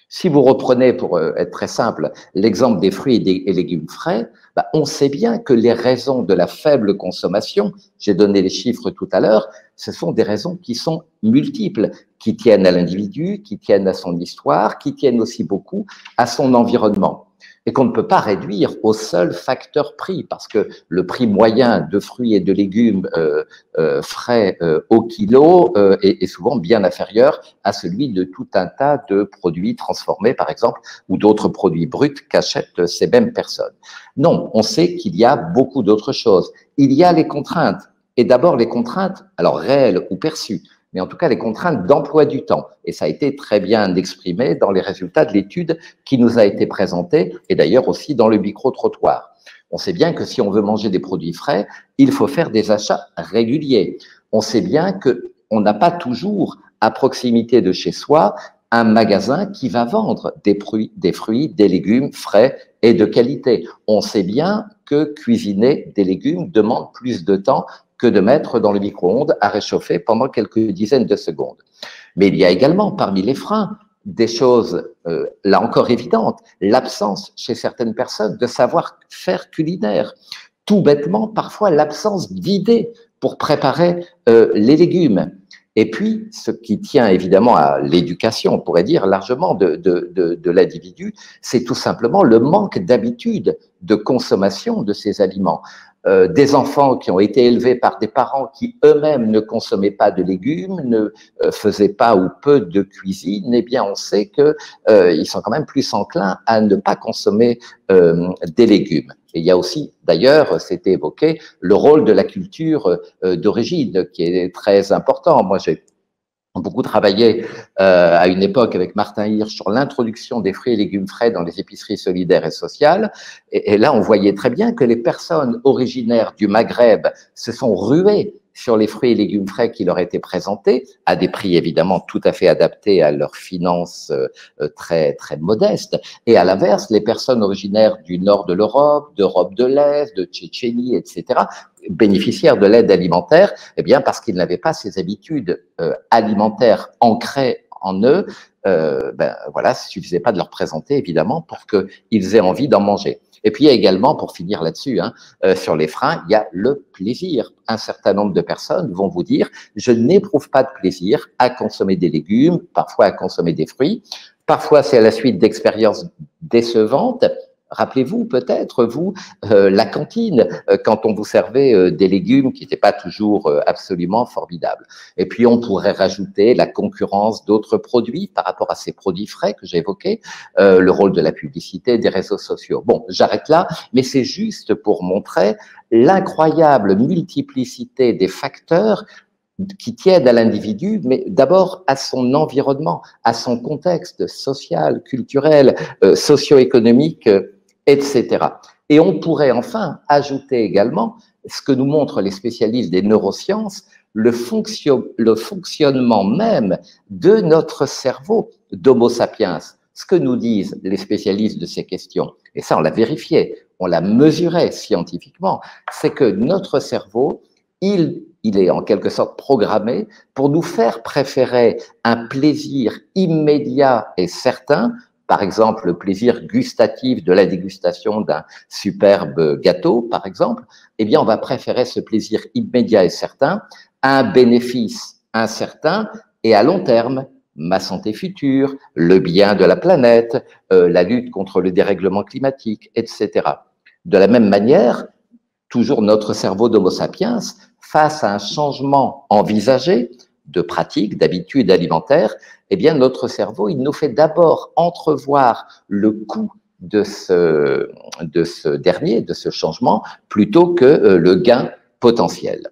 P: Si vous reprenez, pour être très simple, l'exemple des fruits et légumes frais, on sait bien que les raisons de la faible consommation, j'ai donné les chiffres tout à l'heure, ce sont des raisons qui sont multiples, qui tiennent à l'individu, qui tiennent à son histoire, qui tiennent aussi beaucoup à son environnement. Et qu'on ne peut pas réduire au seul facteur prix, parce que le prix moyen de fruits et de légumes frais au kilo est souvent bien inférieur à celui de tout un tas de produits transformés, par exemple, ou d'autres produits bruts qu'achètent ces mêmes personnes. Non, on sait qu'il y a beaucoup d'autres choses. Il y a les contraintes, et d'abord les contraintes, alors réelles ou perçues, mais en tout cas les contraintes d'emploi du temps. Et ça a été très bien exprimé dans les résultats de l'étude qui nous a été présentée, et d'ailleurs aussi dans le micro-trottoir. On sait bien que si on veut manger des produits frais, il faut faire des achats réguliers. On sait bien qu'on n'a pas toujours à proximité de chez soi un magasin qui va vendre des fruits, des légumes frais et de qualité. On sait bien que cuisiner des légumes demande plus de temps que de mettre dans le micro-ondes à réchauffer pendant quelques dizaines de secondes. Mais il y a également parmi les freins des choses, là encore évidentes, l'absence chez certaines personnes de savoir-faire culinaire. Tout bêtement, parfois l'absence d'idées pour préparer les légumes. Et puis, ce qui tient évidemment à l'éducation, on pourrait dire largement de l'individu, c'est tout simplement le manque d'habitude de consommation de ces aliments. Des enfants qui ont été élevés par des parents qui eux-mêmes ne consommaient pas de légumes, ne faisaient pas ou peu de cuisine, eh bien on sait qu'ils sont quand même plus enclins à ne pas consommer des légumes. Et il y a aussi, d'ailleurs, c'était évoqué, le rôle de la culture d'origine qui est très important. Moi, j'ai beaucoup travaillé à une époque avec Martin Hirsch sur l'introduction des fruits et légumes frais dans les épiceries solidaires et sociales. Et là, on voyait très bien que les personnes originaires du Maghreb se sont ruées sur les fruits et légumes frais qui leur étaient présentés, à des prix évidemment tout à fait adaptés à leurs finances très, très modestes. Et à l'inverse, les personnes originaires du nord de l'Europe, d'Europe de l'Est, de Tchétchénie, etc., bénéficiaires de l'aide alimentaire, eh bien parce qu'ils n'avaient pas ces habitudes alimentaires ancrées en eux, voilà, ça ne suffisait pas de leur présenter, évidemment, pour qu'ils aient envie d'en manger. Et puis, il y a également, pour finir là-dessus, sur les freins, il y a le plaisir. Un certain nombre de personnes vont vous dire « je n'éprouve pas de plaisir à consommer des légumes, parfois à consommer des fruits ». Parfois, c'est à la suite d'expériences décevantes, Rappelez-vous peut-être, vous, la cantine, quand on vous servait des légumes qui n'étaient pas toujours absolument formidables. Et puis, on pourrait rajouter la concurrence d'autres produits par rapport à ces produits frais que j'évoquais, le rôle de la publicité, des réseaux sociaux. Bon, j'arrête là, mais c'est juste pour montrer l'incroyable multiplicité des facteurs qui tiennent à l'individu, mais d'abord à son environnement, à son contexte social, culturel, socio-économique, etc. Et on pourrait enfin ajouter également ce que nous montrent les spécialistes des neurosciences, le fonctionnement même de notre cerveau d'Homo sapiens. Ce que nous disent les spécialistes de ces questions, et ça on l'a vérifié, on l'a mesuré scientifiquement, c'est que notre cerveau, il est en quelque sorte programmé pour nous faire préférer un plaisir immédiat et certain, par exemple le plaisir gustatif de la dégustation d'un superbe gâteau, par exemple, eh bien on va préférer ce plaisir immédiat et certain à un bénéfice incertain et à long terme, ma santé future, le bien de la planète, la lutte contre le dérèglement climatique, etc. De la même manière, toujours notre cerveau d'Homo sapiens, face à un changement envisagé de pratiques, d'habitudes alimentaires, eh bien notre cerveau, il nous fait d'abord entrevoir le coût de ce dernier, de ce changement, plutôt que le gain potentiel.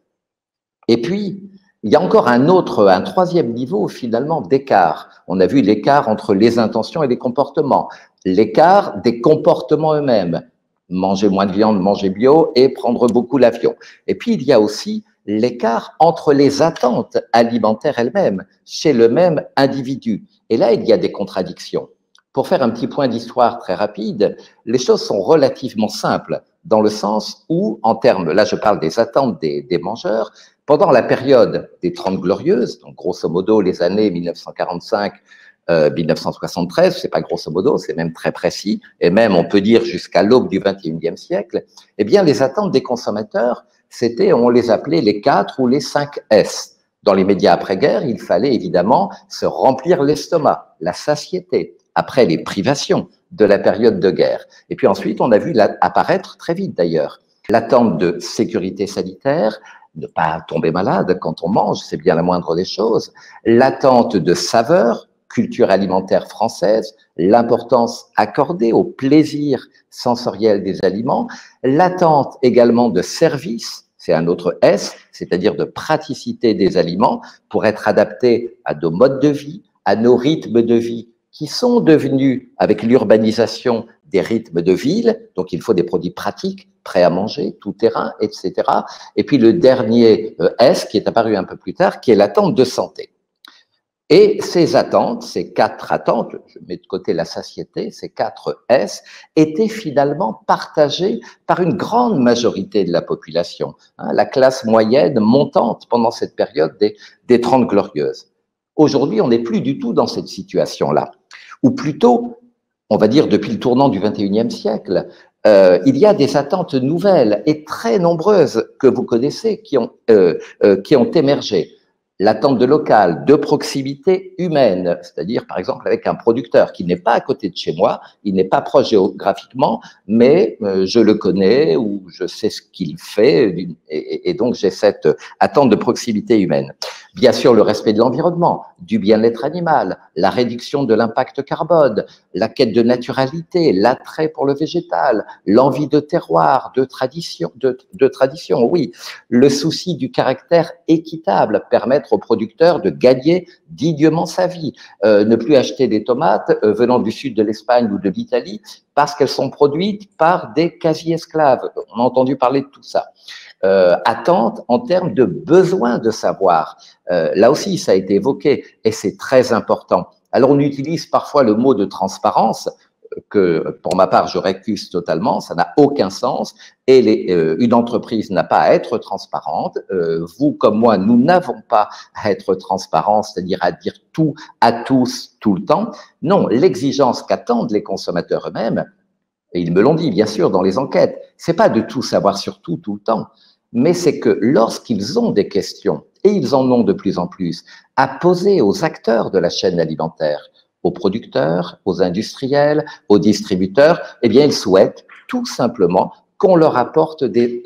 P: Et puis, il y a encore un troisième niveau finalement d'écart. On a vu l'écart entre les intentions et les comportements, l'écart des comportements eux-mêmes. Manger moins de viande, manger bio et prendre beaucoup l'avion. Et puis, il y a aussi l'écart entre les attentes alimentaires elles-mêmes, chez le même individu. Et là, il y a des contradictions. Pour faire un petit point d'histoire très rapide, les choses sont relativement simples, dans le sens où, en termes, là je parle des attentes des mangeurs, pendant la période des 30 Glorieuses, donc grosso modo les années 1945, 1973, c'est pas grosso modo, c'est même très précis, et même on peut dire jusqu'à l'aube du XXIe siècle, eh bien les attentes des consommateurs, c'était, on les appelait les 4 ou les 5 S. Dans les médias après-guerre, il fallait évidemment se remplir l'estomac, la satiété, après les privations de la période de guerre. Et puis ensuite, on a vu apparaître très vite d'ailleurs l'attente de sécurité sanitaire, ne pas tomber malade quand on mange, c'est bien la moindre des choses, l'attente de saveur, culture alimentaire française, l'importance accordée au plaisir sensoriel des aliments, l'attente également de service, c'est un autre S, c'est-à-dire de praticité des aliments pour être adaptés à nos modes de vie, à nos rythmes de vie qui sont devenus, avec l'urbanisation, des rythmes de ville, donc il faut des produits pratiques, prêts à manger, tout terrain, etc. Et puis le dernier S qui est apparu un peu plus tard, qui est l'attente de santé. Et ces attentes, ces 4 attentes, je mets de côté la satiété, ces 4 S, étaient finalement partagées par une grande majorité de la population, hein, la classe moyenne montante pendant cette période des 30 Glorieuses. Aujourd'hui, on n'est plus du tout dans cette situation-là. Ou plutôt, on va dire depuis le tournant du XXIe siècle, il y a des attentes nouvelles et très nombreuses que vous connaissez qui ont émergé. L'attente de local, de proximité humaine, c'est-à-dire par exemple avec un producteur qui n'est pas à côté de chez moi, il n'est pas proche géographiquement, mais je le connais ou je sais ce qu'il fait et donc j'ai cette attente de proximité humaine. Bien sûr, le respect de l'environnement, du bien-être animal, la réduction de l'impact carbone, la quête de naturalité, l'attrait pour le végétal, l'envie de terroir, de tradition, oui, le souci du caractère équitable, permettre aux producteurs de gagner dignement sa vie, ne plus acheter des tomates venant du sud de l'Espagne ou de l'Italie parce qu'elles sont produites par des quasi-esclaves. On a entendu parler de tout ça. Attente en termes de besoin de savoir. Là aussi, ça a été évoqué et c'est très important. Alors, on utilise parfois le mot de transparence que, pour ma part, je récuse totalement. Ça n'a aucun sens et une entreprise n'a pas à être transparente. Vous, comme moi, nous n'avons pas à être transparents, c'est-à-dire à dire tout à tous tout le temps. Non, l'exigence qu'attendent les consommateurs eux-mêmes, et ils me l'ont dit, bien sûr, dans les enquêtes, c'est pas de tout savoir sur tout le temps, mais c'est que lorsqu'ils ont des questions, et ils en ont de plus en plus, à poser aux acteurs de la chaîne alimentaire, aux producteurs, aux industriels, aux distributeurs, eh bien, ils souhaitent tout simplement qu'on leur apporte des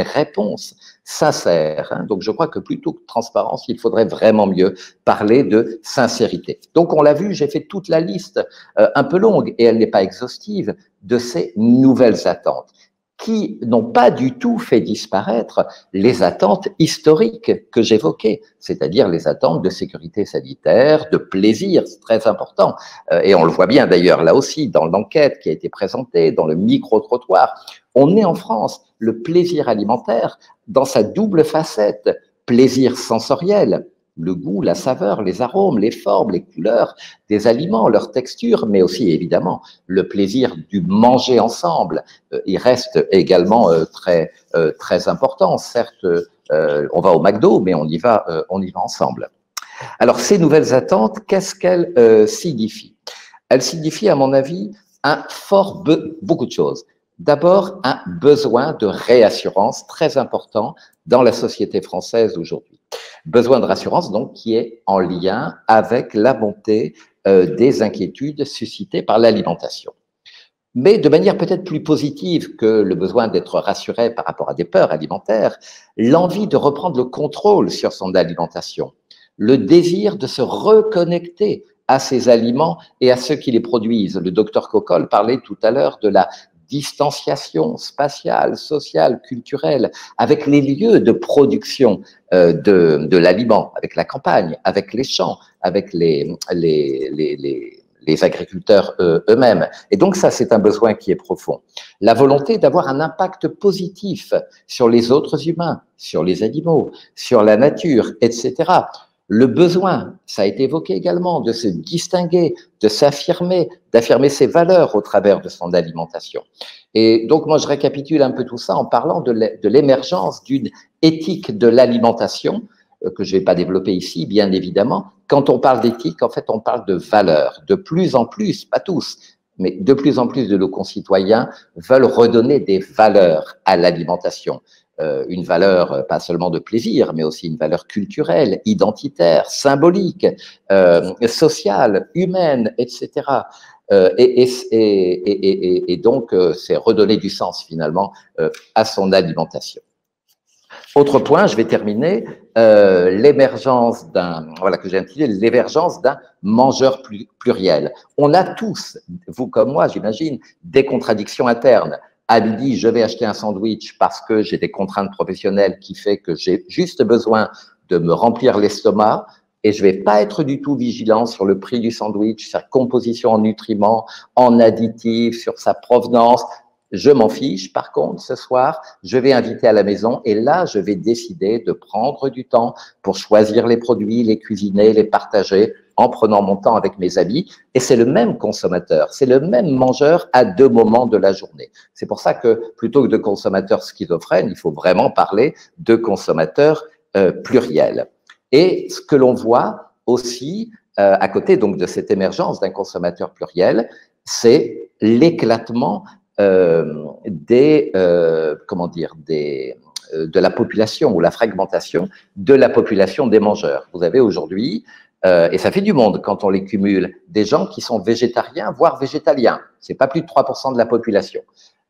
P: réponses sincères. Hein. Donc, je crois que plutôt que transparence, il faudrait vraiment mieux parler de sincérité. Donc, on l'a vu, j'ai fait toute la liste un peu longue, et elle n'est pas exhaustive, de ces nouvelles attentes, qui n'ont pas du tout fait disparaître les attentes historiques que j'évoquais, c'est-à-dire les attentes de sécurité sanitaire, de plaisir, c'est très important. Et on le voit bien d'ailleurs là aussi dans l'enquête qui a été présentée, dans le micro-trottoir. On est en France, le plaisir alimentaire dans sa double facette, plaisir sensoriel, le goût, la saveur, les arômes, les formes, les couleurs des aliments, leur texture, mais aussi évidemment le plaisir du manger ensemble. Il reste également très important. Certes, on va au McDo, mais on y va ensemble. Alors ces nouvelles attentes, qu'est-ce qu'elles signifient? Elles signifient, à mon avis, beaucoup de choses. D'abord, un besoin de réassurance très important dans la société française aujourd'hui. Besoin de rassurance, donc, qui est en lien avec la montée des inquiétudes suscitées par l'alimentation. Mais de manière peut-être plus positive que le besoin d'être rassuré par rapport à des peurs alimentaires, l'envie de reprendre le contrôle sur son alimentation, le désir de se reconnecter à ces aliments et à ceux qui les produisent. Le docteur Cocolle parlait tout à l'heure de la distanciation spatiale, sociale, culturelle, avec les lieux de production de l'aliment, avec la campagne, avec les champs, avec les agriculteurs eux-mêmes. Et donc ça, c'est un besoin qui est profond. La volonté d'avoir un impact positif sur les autres humains, sur les animaux, sur la nature, etc. Le besoin, ça a été évoqué également, de se distinguer, de s'affirmer, d'affirmer ses valeurs au travers de son alimentation. Et donc, moi, je récapitule un peu tout ça en parlant de l'émergence d'une éthique de l'alimentation, que je ne vais pas développer ici, bien évidemment. Quand on parle d'éthique, en fait, on parle de valeurs. De plus en plus, pas tous, mais de plus en plus de nos concitoyens veulent redonner des valeurs à l'alimentation. Une valeur pas seulement de plaisir, mais aussi une valeur culturelle, identitaire, symbolique, sociale, humaine, etc. Et donc, c'est redonner du sens finalement à son alimentation. Autre point, je vais terminer, l'émergence que j'ai intitulé l'émergence d'un mangeur pluriel. On a tous, vous comme moi, j'imagine, des contradictions internes. À midi, je vais acheter un sandwich parce que j'ai des contraintes professionnelles qui fait que j'ai juste besoin de me remplir l'estomac et je ne vais pas être du tout vigilant sur le prix du sandwich, sa composition en nutriments, en additifs, sur sa provenance. Je m'en fiche. Par contre, ce soir, je vais inviter à la maison et là, je vais décider de prendre du temps pour choisir les produits, les cuisiner, les partager en prenant mon temps avec mes amis. Et c'est le même consommateur, c'est le même mangeur à deux moments de la journée. C'est pour ça que plutôt que de consommateurs schizophrènes, il faut vraiment parler de consommateurs pluriels. Et ce que l'on voit aussi, à côté donc de cette émergence d'un consommateur pluriel, c'est l'éclatement de la population ou la fragmentation de la population des mangeurs. Vous avez aujourd'hui, et ça fait du monde quand on les cumule, des gens qui sont végétariens, voire végétaliens. C'est pas plus de 3% de la population.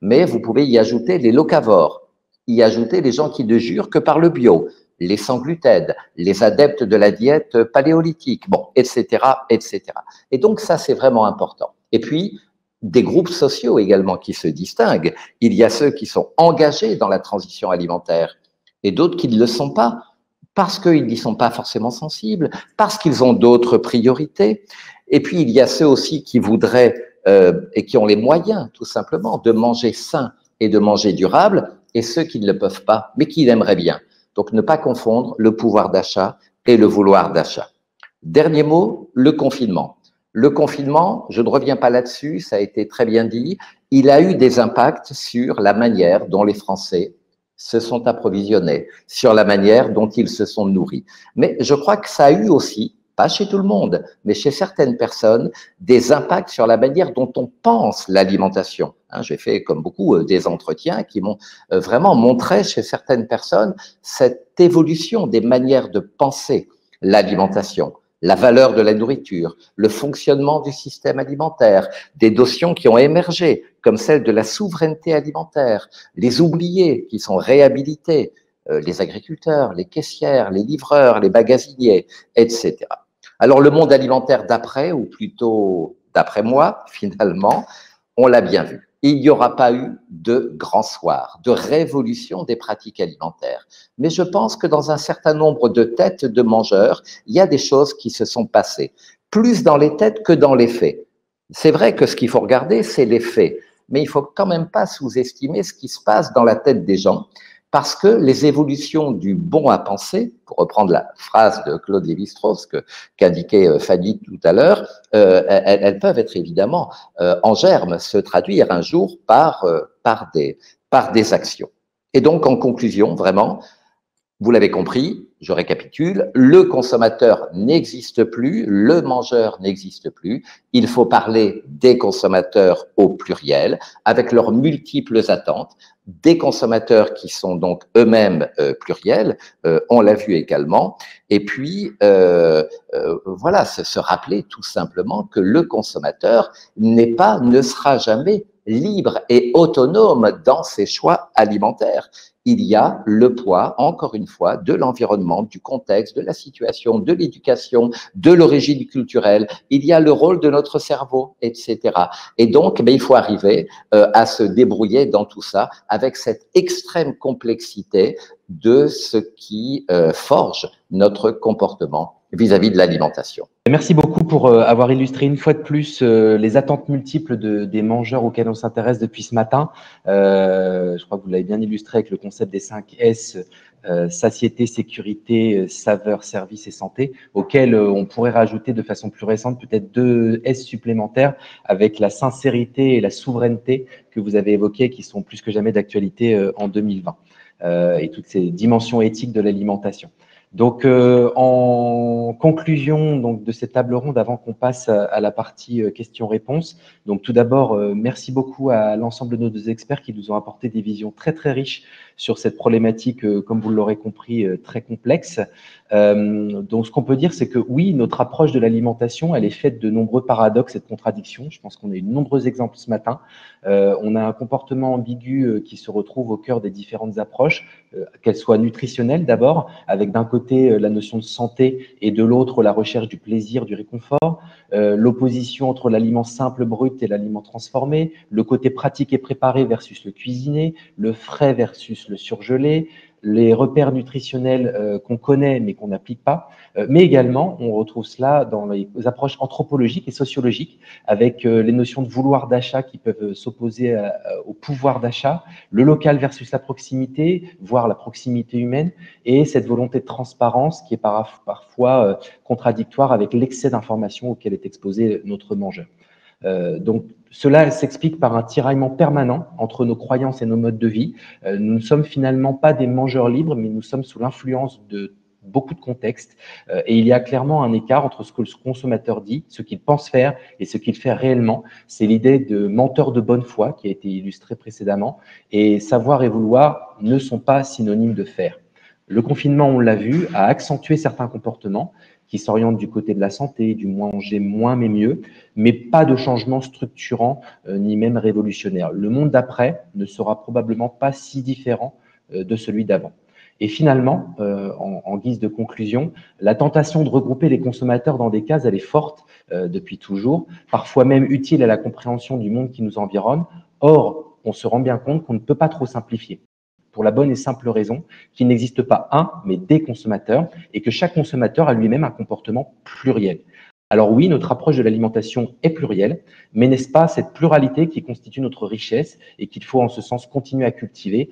P: Mais vous pouvez y ajouter les locavores, y ajouter les gens qui ne jurent que par le bio, les sans gluten, les adeptes de la diète paléolithique, bon, etc., etc. Et donc ça, c'est vraiment important. Et puis, des groupes sociaux également qui se distinguent. Il y a ceux qui sont engagés dans la transition alimentaire et d'autres qui ne le sont pas parce qu'ils n'y sont pas forcément sensibles, parce qu'ils ont d'autres priorités. Et puis, il y a ceux aussi qui voudraient et qui ont les moyens, tout simplement, de manger sain et de manger durable, et ceux qui ne le peuvent pas, mais qui l'aimeraient bien. Donc, ne pas confondre le pouvoir d'achat et le vouloir d'achat. Dernier mot, le confinement. Le confinement, je ne reviens pas là-dessus, ça a été très bien dit, il a eu des impacts sur la manière dont les Français se sont approvisionnés, sur la manière dont ils se sont nourris. Mais je crois que ça a eu aussi, pas chez tout le monde, mais chez certaines personnes, des impacts sur la manière dont on pense l'alimentation. J'ai fait, comme beaucoup, des entretiens qui m'ont vraiment montré chez certaines personnes cette évolution des manières de penser l'alimentation. la valeur de la nourriture, le fonctionnement du système alimentaire, des notions qui ont émergé, comme celle de la souveraineté alimentaire, les oubliés qui sont réhabilités, les agriculteurs, les caissières, les livreurs, les magasiniers, etc. Alors le monde alimentaire d'après, ou plutôt d'après moi, finalement, on l'a bien vu. Il n'y aura pas eu de grand soir, de révolution des pratiques alimentaires. Mais je pense que dans un certain nombre de têtes de mangeurs, il y a des choses qui se sont passées, plus dans les têtes que dans les faits. C'est vrai que ce qu'il faut regarder, c'est les faits, mais il ne faut quand même pas sous-estimer ce qui se passe dans la tête des gens, parce que les évolutions du bon à penser, pour reprendre la phrase de Claude Lévi-Strauss qu'indiquait Fanny tout à l'heure, elles peuvent être évidemment en germe, se traduire un jour par des actions. Et donc, en conclusion, vraiment, vous l'avez compris, je récapitule, le consommateur n'existe plus, le mangeur n'existe plus. Il faut parler des consommateurs au pluriel, avec leurs multiples attentes, des consommateurs qui sont donc eux-mêmes pluriels, on l'a vu également. Et puis, voilà, se rappeler tout simplement que le consommateur ne sera jamais libre et autonome dans ses choix alimentaires. Il y a le poids, encore une fois, de l'environnement, du contexte, de la situation, de l'éducation, de l'origine culturelle. Il y a le rôle de notre cerveau, etc. Et donc, il faut arriver à se débrouiller dans tout ça avec cette extrême complexité de ce qui forge notre comportement vis-à-vis de l'alimentation.
B: Merci beaucoup pour avoir illustré une fois de plus les attentes multiples des mangeurs auxquels on s'intéresse depuis ce matin. Je crois que vous l'avez bien illustré avec le concept des 5 S, satiété, sécurité, saveur, service et santé, auxquels on pourrait rajouter de façon plus récente peut-être 2 S supplémentaires avec la sincérité et la souveraineté que vous avez évoquées, qui sont plus que jamais d'actualité en 2020, et toutes ces dimensions éthiques de l'alimentation. Donc, en conclusion donc, de cette table ronde, avant qu'on passe à la partie questions-réponses, donc tout d'abord, merci beaucoup à l'ensemble de nos 2 experts qui nous ont apporté des visions très très riches sur cette problématique, comme vous l'aurez compris, très complexe. Donc, ce qu'on peut dire, c'est que oui, notre approche de l'alimentation, elle est faite de nombreux paradoxes et de contradictions. Je pense qu'on a eu de nombreux exemples ce matin. On a un comportement ambigu qui se retrouve au cœur des différentes approches, qu'elles soient nutritionnelles d'abord, avec d'un côté la notion de santé et de l'autre la recherche du plaisir, du réconfort, l'opposition entre l'aliment simple, brut et l'aliment transformé, le côté pratique et préparé versus le cuisiné, le frais versus le surgelé, les repères nutritionnels qu'on connaît mais qu'on n'applique pas, mais également on retrouve cela dans les approches anthropologiques et sociologiques avec les notions de vouloir d'achat qui peuvent s'opposer au pouvoir d'achat, le local versus la proximité, voire la proximité humaine, et cette volonté de transparence qui est parfois contradictoire avec l'excès d'informations auquel est exposé notre mangeur. Donc, cela s'explique par un tiraillement permanent entre nos croyances et nos modes de vie. Nous ne sommes finalement pas des mangeurs libres, mais nous sommes sous l'influence de beaucoup de contextes. Et il y a clairement un écart entre ce que le consommateur dit, ce qu'il pense faire et ce qu'il fait réellement. C'est l'idée de menteur de bonne foi qui a été illustrée précédemment. Et savoir et vouloir ne sont pas synonymes de faire. Le confinement, on l'a vu, a accentué certains comportements qui s'orientent du côté de la santé, du manger moins mais mieux, mais pas de changement structurant ni même révolutionnaire. Le monde d'après ne sera probablement pas si différent de celui d'avant. Et finalement, en guise de conclusion, la tentation de regrouper les consommateurs dans des cases, elle est forte depuis toujours, parfois même utile à la compréhension du monde qui nous environne. Or, on se rend bien compte qu'on ne peut pas trop simplifier, pour la bonne et simple raison qu'il n'existe pas un, mais des consommateurs, et que chaque consommateur a lui-même un comportement pluriel. Alors oui, notre approche de l'alimentation est plurielle, mais n'est-ce pas cette pluralité qui constitue notre richesse et qu'il faut en ce sens continuer à cultiver,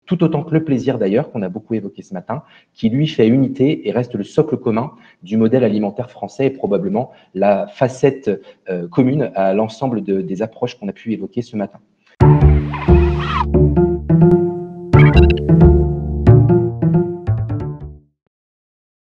B: tout autant que le plaisir d'ailleurs, qu'on a beaucoup évoqué ce matin, qui lui fait unité et reste le socle commun du modèle alimentaire français et probablement la facette commune à l'ensemble des approches qu'on a pu évoquer ce matin.